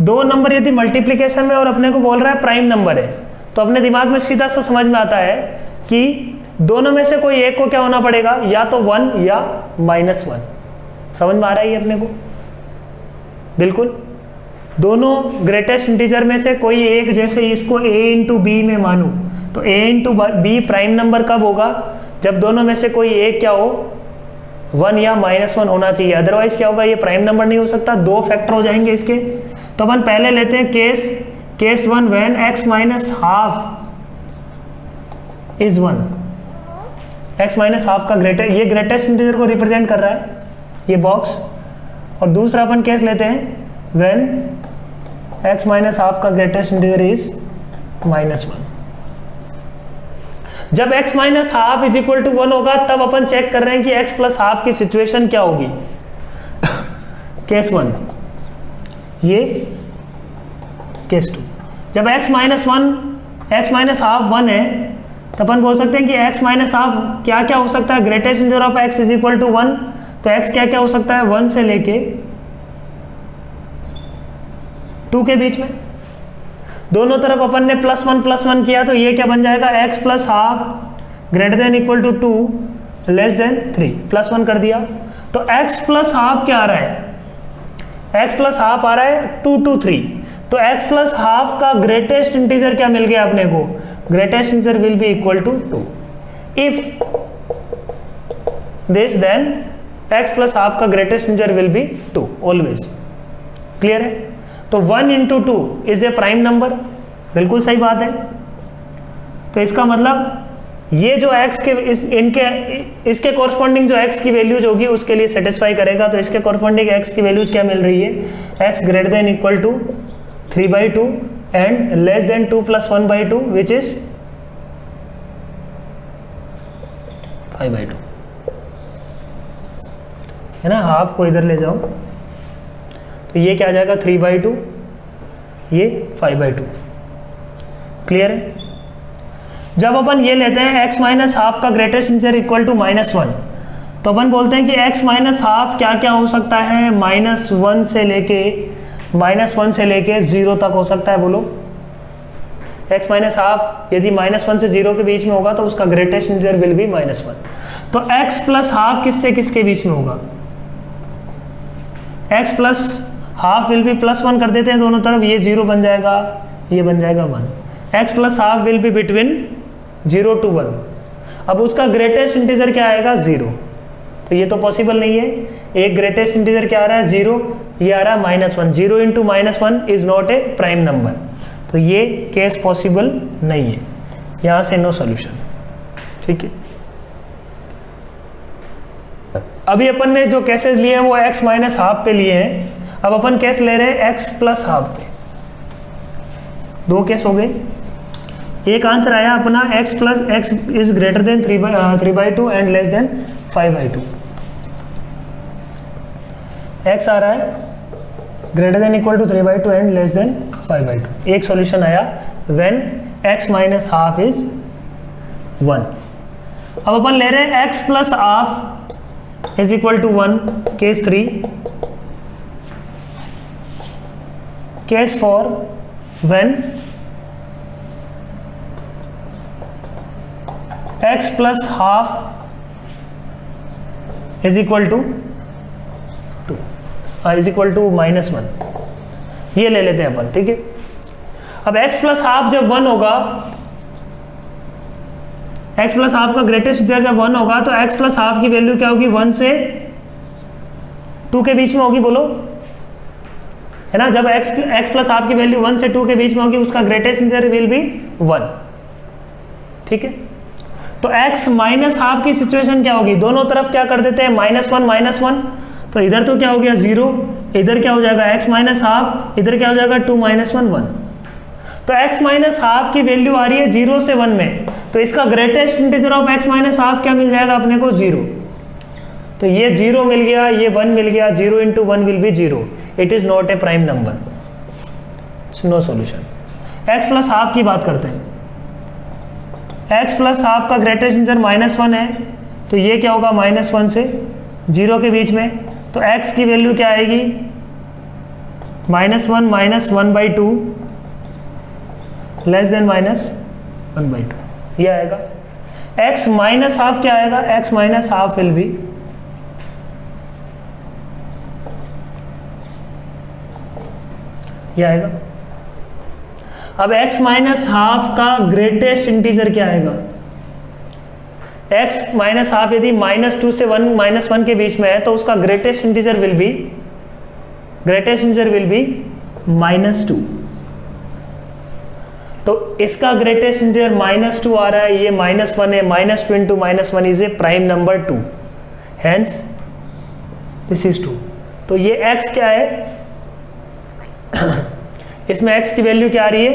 दो नंबर यदि मल्टीप्लिकेशन में और अपने को बोल रहा है प्राइम नंबर है, तो अपने दिमाग में सीधा सा समझ में आता है कि दोनों में से कोई एक को क्या होना पड़ेगा, या तो 1 या -1। समझ में आ रहा है ये अपने को? बिल्कुल। दोनों ग्रेटेस्ट इंटीजर में से कोई एक, जैसे इसको a इंटू बी में मानूं, तो a into b prime number कब होगा, जब दोनों में से कोई एक क्या हो, 1 या -1 होना चाहिए। अदरवाइज क्या होगा, ये प्राइम नंबर नहीं हो सकता, दो फैक्टर हो जाएंगे इसके। तो अपन पहले लेते हैं case 1 when x minus half is 1। x minus half का ये ग्रेटेस्ट इंटीजर को रिप्रेजेंट कर रहा है ये बॉक्स। और दूसरा अपन केस लेते हैं व्हेन x माइनस हाफ का ग्रेटेस्ट इंटीजर इज -1। जब x minus half is equal to 1 होगा, तब अपन चेक कर रहे हैं कि x प्लस हाफ की सिचुएशन क्या होगी। केस 1 ये, केस 2। जब x माइनस हाफ 1 है, तो अपन बोल सकते हैं कि x माइनस हाफ क्या क्या हो सकता है, greatest integer of x is equal to 1। तो x क्या क्या हो सकता है, 1 से लेके 2 के बीच में। दोनों तरफ अपन ने +1 किया, तो ये क्या बन जाएगा, x plus half greater than equal to 2 less than 3। +1 कर दिया, तो x प्लस हाफ क्या आ रहा है, x प्लस हाफ आ रहा है 2 to 3। तो x प्लस हाफ का ग्रेटेस्ट इंटीजर क्या मिल गया अपने को, greatest integer will be equal to 2। If this, then x plus half का greatest integer will be 2 always. Clear है? तो 1 into 2 is a prime number, बिल्कुल सही बात है। तो इसका मतलब ये जो x के इसके कॉरस्पॉन्डिंग जो x की वैल्यूज होगी उसके लिए सेटिस्फाई करेगा। तो इसके कॉरस्पॉन्डिंग x की वैल्यूज क्या मिल रही है, x greater than equal to 3/2 and less than 2 + 1/2 which is 5/2, है ना। हाफ को इधर ले जाओ, तो ये क्या आ जाएगा 3/2, ये 5/2। क्लियर है? जब अपन ये लेते हैं x माइनस हाफ का ग्रेटेस्ट इंटीजर इक्वल टू -1, तो अपन बोलते हैं कि x माइनस हाफ क्या क्या हो सकता है, -1 से लेके 0 तक हो सकता है। बोलो, x माइनस हाफ यदि -1 से 0 के बीच में होगा तो उसका ग्रेटेस्ट इंटीजर विल बी -1। तो x प्लस हाफ किससे किसके बीच में होगा, x plus half will be +1 कर देते हैं दोनों तरफ, ये 0 बन जाएगा, ये बन जाएगा 1। x plus half will be between 0 to 1। अब उसका ग्रेटेस्ट इंटीजर क्या आएगा, 0। तो ये तो पॉसिबल नहीं है। एक ग्रेटेस्ट इंटीजर क्या आ रहा है, 0, ये आ रहा है -1। 0 into -1 is not a prime number, तो ये केस पॉसिबल नहीं है। यहां से नो सॉल्यूशन। ठीक है, अभी अपन ने जो केसेस लिए हैं वो x माइनस हाफ पे लिए हैं। अब अपन केस ले रहे हैं x प्लस हाफ पे। दो केस हो गए। एक आंसर आया अपना x is greater than 3/2 and less than 5/2। x आ रहा है greater than equal to 3/2 and less than 5/2। एक सॉल्यूशन आया when x minus half is 1। अब अपन ले रहे हैं x plus half is equal to 1, case 3। Case 4 when x plus half is equal to -1, ये ले लेते हैं अपन, ठीक है। अब x प्लस हाफ जब 1 होगा, x प्लस हाफ का ग्रेटेस्ट इंटीजर जब 1 होगा तो x प्लस हाफ की वैल्यू क्या होगी, 1 से 2 के बीच में होगी, बोलो, है ना। जब x प्लस हाफ की वैल्यू 1 से 2 के बीच में होगी, उसका ग्रेटेस्ट इंटीजर विल बी 1, ठीक है। तो x माइनस हाफ की सिचुएशन क्या होगी, दोनों तरफ क्या कर देते हैं, -1, तो इधर तो क्या हो गया 0, इधर क्या हो जाएगा x माइनस हाफ, इधर क्या हो जाएगा 2 - 1 1। तो x माइनस हाफ की वैल्यू आ रही है 0 से 1 में, तो इसका greatest integer of x minus half क्या मिल जाएगा अपने को, 0। तो ये 0 मिल गया, ये 1 मिल गया, 0 × 1 will be 0, it is not a prime number, no solution. x plus half की बात करते हैं, x प्लस हाफ का ग्रेटेस्ट इंटीजर -1 है, तो ये क्या होगा, -1 से 0 के बीच में, तो x की वैल्यू क्या आएगी, -1 - 1/2 लेस देन -1/2, ये आएगा। x माइनस हाफ क्या आएगा, x minus half will be ये आएगा। अब x माइनस हाफ का ग्रेटेस्ट इंटीजर क्या आएगा, x माइनस हाफ यदि -2 से -1 के बीच में है तो उसका ग्रेटेस्ट इंटीजर विल बी -2। तो इसका ग्रेटेस्ट इंटीजर -2 आ रहा है, ये -1 है, -2 × -1 is a prime number 2, hence this is 2। तो ये x क्या है, इसमें x की वैल्यू क्या आ रही है,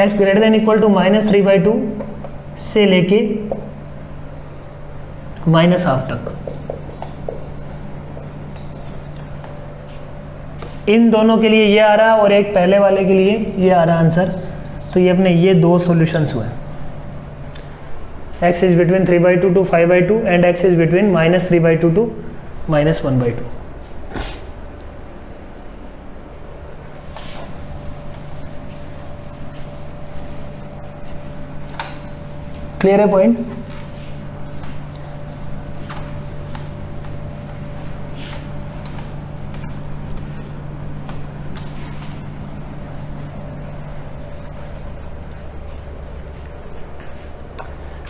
x greater than equal to -3/2 से लेके -1/2 तक। इन दोनों के लिए ये आ रहा है और एक पहले वाले के लिए ये आ रहा है आंसर। तो ये अपने ये 2 सॉल्यूशंस हुए, x is between 3/2 to 5/2 and x is between -3/2 to -1/2। Clear है पॉइंट?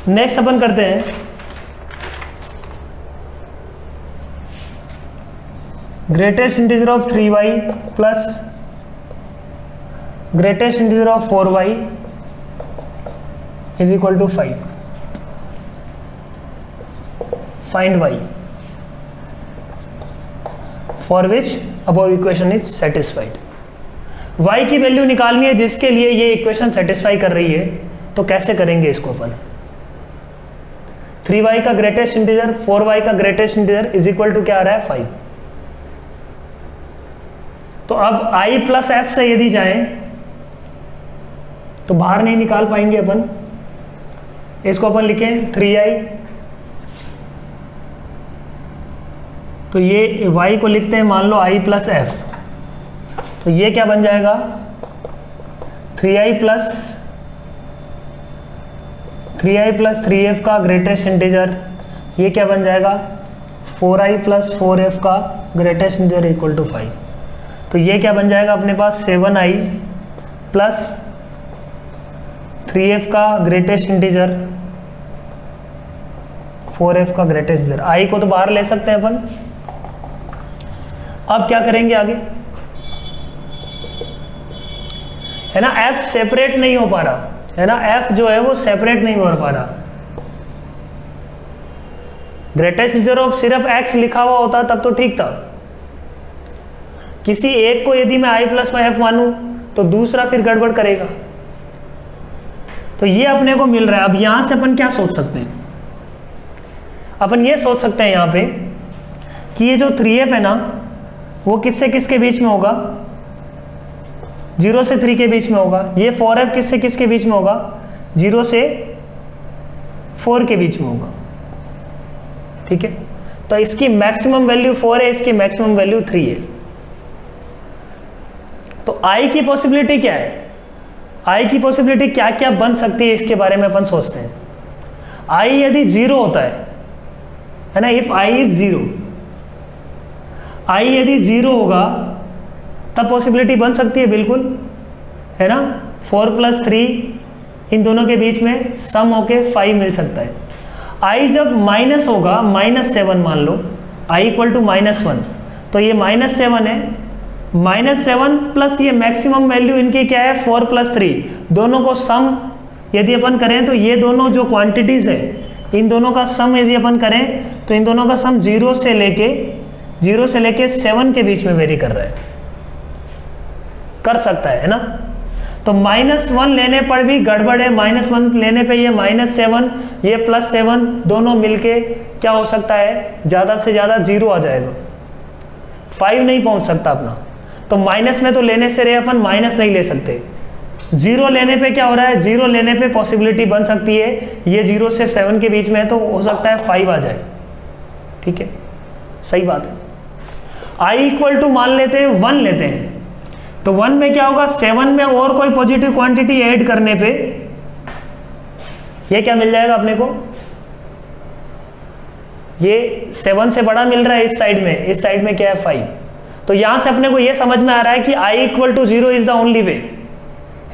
नेक्स्ट अपन करते हैं greatest integer of 3y plus greatest integer of 4y is equal to 5। Find y for which above equation is satisfied. y की वैल्यू निकालनी है जिसके लिए ये इक्वेशन सेटिस्फाई कर रही है, तो कैसे करेंगे इसको अपन। 3y का ग्रेटेस्ट इंटीजर 4y का greatest integer is equal to क्या आ रहा है 5। तो अब i प्लस f से यदि जाएं तो बाहर नहीं निकाल पाएंगे अपन, इसको अपन लिखें 3i, तो ये y को लिखते हैं मान लो i प्लस f, तो ये क्या बन जाएगा 3i प्लस 3f का ग्रेटेस्ट इंटीजर, ये क्या बन जाएगा 4i प्लस 4f का ग्रेटेस्ट इंटीजर इक्वल टू 5। तो ये क्या बन जाएगा अपने पास 7i प्लस 3f का ग्रेटेस्ट इंटीजर 4f का ग्रेटेस्ट इंटीजर। i को तो बाहर ले सकते हैं अपन। अब क्या करेंगे आगे, है ना, f सेपरेट नहीं हो पा रहा, है ना, f जो है वो सेपरेट नहीं हो पा रहा। ग्रेटेस्ट इंटीजर ऑफ सिर्फ x लिखा हुआ होता तब तो ठीक था, किसी एक को यदि मैं i प्लस f मानूं तो दूसरा फिर गड़बड़ करेगा। तो ये अपने को मिल रहा है। अब यहां से अपन क्या सोच सकते हैं, अपन ये सोच सकते हैं यहां पे कि ये जो 3f है ना वो किससे किसके बीच में होगा, 0 से 3 के बीच में होगा। ये 4f किससे किसके बीच में होगा, 0 से 4 के बीच में होगा, ठीक है। तो इसकी मैक्सिमम वैल्यू 4 है, इसकी मैक्सिमम वैल्यू 3 है। तो i की पॉसिबिलिटी क्या है, i की पॉसिबिलिटी क्या क्या बन सकती है इसके बारे में अपन सोचते हैं। आई यदि 0 होता है ना, इफ आई इज 0, आई यदि 0 होगा तब पॉसिबिलिटी बन सकती है, बिल्कुल, है ना। 4+3 इन दोनों के बीच में सम होके 5 मिल सकता है। आई जब माइनस होगा, -7 मान लो, आई इक्वल टू -1, तो ये -7 है, -7 प्लस ये मैक्सिमम वैल्यू इनकी क्या है 4+3, दोनों को सम यदि अपन करें तो ये दोनों जो क्वांटिटीज है इन दोनों का सम यदि अपन करें तो इन दोनों का सम 0 से लेके 7 के बीच में वेरी कर रहा है, कर सकता है ना। तो -1 लेने पर भी गड़बड़ है, -1 लेने पे ये -7 ये +7 दोनों मिलके क्या हो सकता है, ज़्यादा से ज़्यादा 0 आ जाएगा, 5 नहीं पहुंच सकता अपना। तो माइनस में तो लेने से रहे अपन, माइनस नहीं ले सकते। 0 लेने पे क्या हो रहा है, 0 लेने पे पॉसिबिलिटी बन सकती है, ये 0 से 7 के बीच में है तो हो सकता है 5 आ जाए, ठीक है, सही बात है। i इक्वल टू मान लेते हैं 1 लेते हैं, तो 1 में क्या होगा, 7 में और कोई पॉजिटिव क्वांटिटी ऐड करने पे ये क्या मिल जाएगा अपने को, ये 7 से बड़ा मिल रहा है इस साइड में क्या है 5। तो यहां से अपने को ये समझ में आ रहा है कि i equal to 0 is the only way,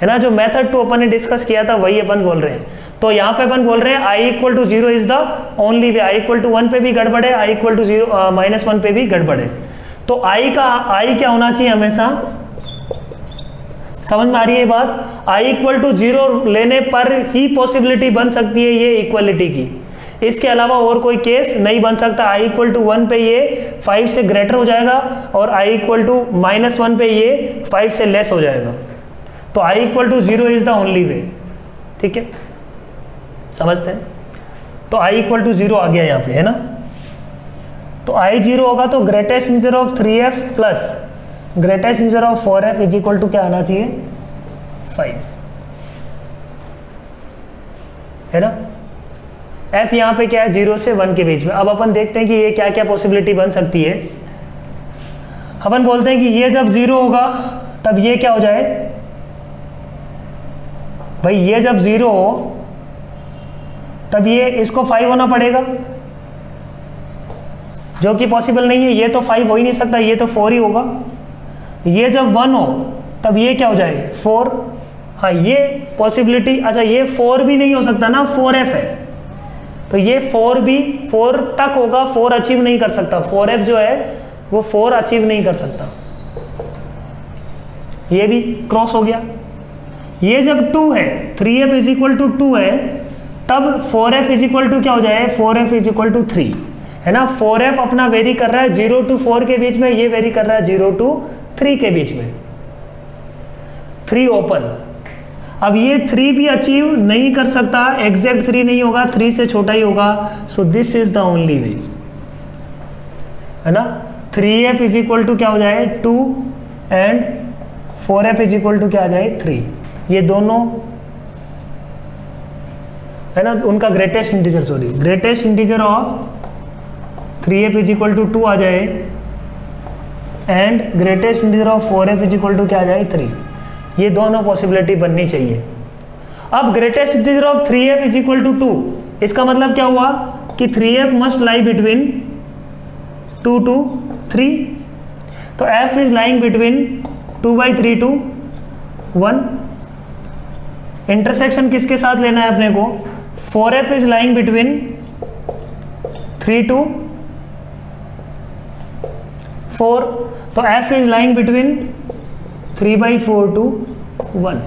है ना। जो मेथड 2 अपन ने डिस्कस किया था वही अपन बोल रहे हैं। तो यहाँ पे अपन बोल रहे हैं i equal to 0 is the only way, i equal to 1 पे भी गड़बड़ है, i इक्वल टू -1 पे भी गड़बड़ है। तो i क्या होना चाहिए हमेशा, समझ में आ रही है बात। i इक्वल टू 0 लेने पर ही पॉसिबिलिटी बन सकती है ये इक्वलिटी की, इसके अलावा और कोई केस नहीं बन सकता। i इक्वल टू 1 पे ये 5 से ग्रेटर हो जाएगा और i इक्वल टू -1 पे ये 5 से लेस हो जाएगा। तो i equal to 0 is the only way, ठीक है, समझते हैं। तो i इक्वल टू 0 आ गया यहाँ पे, है ना। तो i 0 होगा तो greatest integer of 3f plus greatest integer of 4f is equal to क्या आना चाहिए 5, है ना। f यहाँ पे क्या है 0 से 1 के बीच में। अब अपन देखते हैं कि ये क्या क्या पॉसिबिलिटी बन सकती है। अपन बोलते हैं कि ये जब 0 होगा तब ये क्या हो जाए भाई, ये जब 0 हो तब ये इसको 5 होना पड़ेगा, जो कि पॉसिबल नहीं है, ये तो 5 हो ही नहीं सकता, ये तो 4 ही होगा। ये जब 1 हो तब ये क्या हो जाए 4, हाँ ये पॉसिबिलिटी, अच्छा ये 4 भी नहीं हो सकता ना, 4f है, तो ये 4 तक होगा, 4 अचीव नहीं कर सकता, 4f जो है वो 4 अचीव नहीं कर सकता, ये भी क्रॉस हो गया। ये जब 2 है, 3f इज इक्वल टू 2 है, तब 4f इज इक्वल टू क्या हो जाए 4f इज इक्वल टू 3, है ना। 4f अपना वेरी कर रहा है 0 to 4 के बीच में, ये वेरी कर रहा है 0 to 3 के बीच में, 3 ओपन। अब ये 3 भी अचीव नहीं कर सकता, एग्जैक्ट 3 नहीं होगा, 3 से छोटा ही होगा, सो this is the only way, है ना। 3f इज इक्वल टू क्या हो जाए 2 and 4f is equal to क्या आ जाए 3, ये दोनों, है ना, उनका greatest integer, sorry greatest integer of 3f is equal to 2 आ जाए and greatest integer of 4f is equal to क्या आ जाए 3, ये दोनों पॉसिबिलिटी बननी चाहिए। अब greatest integer of 3f is equal to 2, इसका मतलब क्या हुआ कि 3f must lie between 2 to 3, तो f is lying between 2/3 to 1। Intersection किसके साथ लेना है अपने को, 4f is lying between 3 to 4, तो f is lying between 3/4 to 1।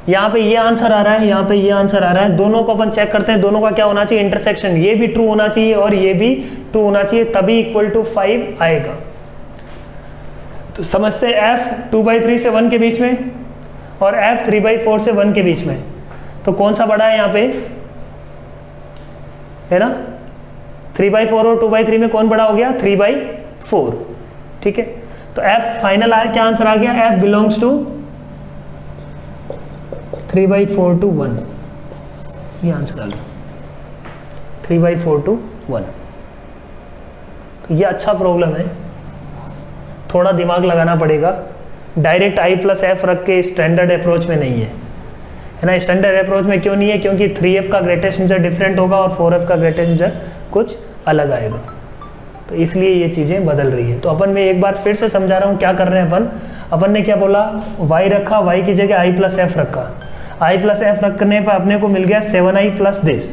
यहां पे ये आंसर आ रहा है, यहां पे ये आंसर आ रहा है, दोनों को अपन चेक करते हैं, दोनों का क्या होना चाहिए इंटरसेक्शन, ये भी ट्रू होना चाहिए और ये भी ट्रू होना चाहिए, तभी इक्वल टू 5 आएगा। तो समझते हैं f 2/3 से 1 के बीच में और f 3/4 से 1 के बीच में, तो कौन सा बड़ा है यहाँ पे, है ना। 3/4 और 2/3 में कौन बड़ा हो गया 3/4, ठीक है। तो f फाइनल आया, क्या आंसर आ गया, f बिलोंग्स टू 3/4 to 1, ये आंसर आ गया 3/4 to 1। तो ये अच्छा प्रॉब्लम है, थोड़ा दिमाग लगाना पड़ेगा, डायरेक्ट i + f रख के स्टैंडर्ड अप्रोच में नहीं है। है ना। स्टैंडर्ड अप्रोच में क्यों नहीं है, क्योंकि 3f का ग्रेटेस्ट इंटीजर डिफरेंट होगा और 4f का ग्रेटेस्ट इंटीजर कुछ अलग आएगा, तो इसलिए ये चीज़ें बदल रही है। तो अपन मैं एक बार फिर से समझा रहा हूँ क्या कर रहे हैं अपन ने क्या बोला, y रखा, y की जगह i प्लस एफ रखा, i प्लस एफ रखने पर अपने को मिल गया 7i प्लस दिस।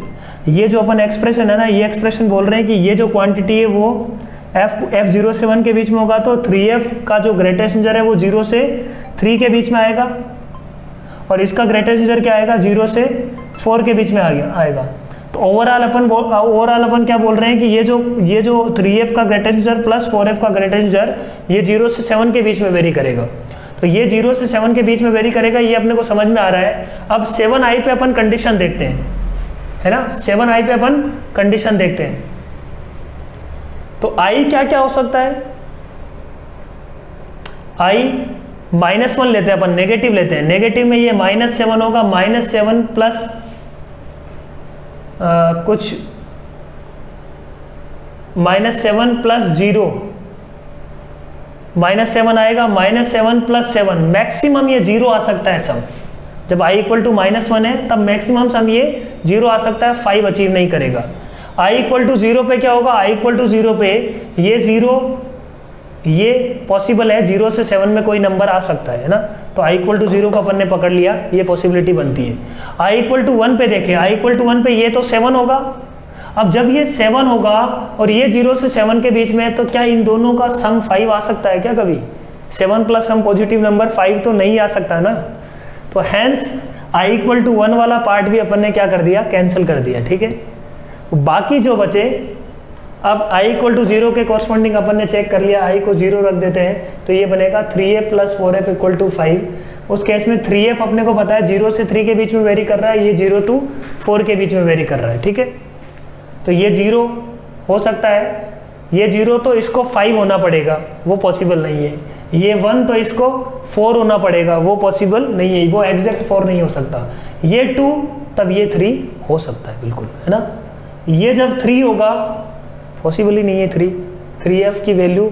ये जो अपन एक्सप्रेशन है ना, ये एक्सप्रेशन बोल रहे हैं कि ये जो क्वांटिटी है वो f0 से 1 के बीच में होगा, तो 3f का जो ग्रेटेस्ट इंटीजर है वो 0 से 3 के बीच में आएगा, और इसका ग्रेटेस्ट इंटीजर क्या आएगा, 0 से 4 के बीच में आएगा। तो ओवरऑल अपन क्या बोल रहे हैं कि ये जो 3f का ग्रेटेस्ट इंटीजर प्लस 4f का ग्रेटेस्ट इंटीजर ये 0 से 7 के बीच में वेरी करेगा। तो ये 0 से 7 के बीच में वेरी करेगा, ये अपने को समझ में आ रहा है। अब 7i पे अपन कंडीशन देखते हैं, है ना, 7i पे अपन कंडीशन देखते हैं। तो i क्या क्या हो सकता है, i -1 लेते हैं अपन, नेगेटिव लेते हैं। नेगेटिव में ये -7 होगा, -7 प्लस कुछ -7 प्लस 0, -7 आएगा, -7 प्लस 7, मैक्सिमम ये 0 आ सकता है सम। जब i इक्वल टू -1 है तब मैक्सिमम सम ये 0 आ सकता है, 5 अचीव नहीं करेगा। i इक्वल टू 0 पे क्या होगा, i इक्वल टू 0 पे ये 0, ये पॉसिबल है, 0 से 7 में कोई नंबर आ सकता है ना, तो i इक्वल टू 0 को अपन ने पकड़ लिया, ये पॉसिबिलिटी बनती है। i इक्वल टू 1 पे देखें, i इक्वल टू 1 पे ये तो 7 होगा। अब जब ये 7 होगा और ये 0 से 7 के बीच में है, तो क्या इन दोनों का सम 5 आ सकता है क्या कभी? 7 प्लस सम पॉजिटिव नंबर 5 तो नहीं आ सकता ना। तो हैंस i इक्वल टू 1 वाला पार्ट भी अपन ने क्या कर दिया, कैंसिल कर दिया, ठीक है। बाकी जो बचे, अब i इक्वल टू 0 के कॉरस्पॉन्डिंग अपन ने चेक कर लिया, i को 0 रख देते हैं, तो ये बनेगा 3f plus 4f equal to 5। उस केस में 3f अपने को पता है 0 से 3 के बीच में वेरी कर रहा है, ये 0 to 4 के बीच में वेरी कर रहा है, ठीक है। तो ये 0 हो सकता है, ये 0 तो इसको 5 होना पड़ेगा, वो पॉसिबल नहीं है। ये 1 तो इसको 4 होना पड़ेगा, वो पॉसिबल नहीं है, वो एग्जैक्ट 4 नहीं हो सकता। ये 2 तब ये 3 हो सकता है, बिल्कुल, है ना। ये जब 3 होगा, पॉसिबल ही नहीं है 3f की वैल्यू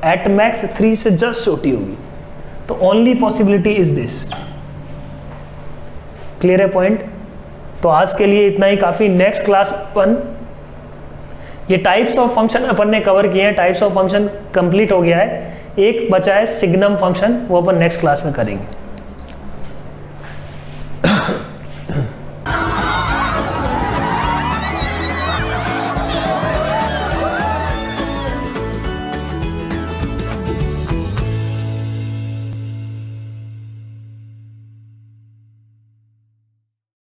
एट मैक्स 3 से जस्ट छोटी होगी, तो only possibility is this. Clear है पॉइंट? तो आज के लिए इतना ही काफी। नेक्स्ट क्लास अपन ये टाइप्स ऑफ फंक्शन अपन ने कवर किए हैं, टाइप्स ऑफ फंक्शन कंप्लीट हो गया है, एक बचा है सिग्नम फंक्शन, वो अपन नेक्स्ट क्लास में करेंगे।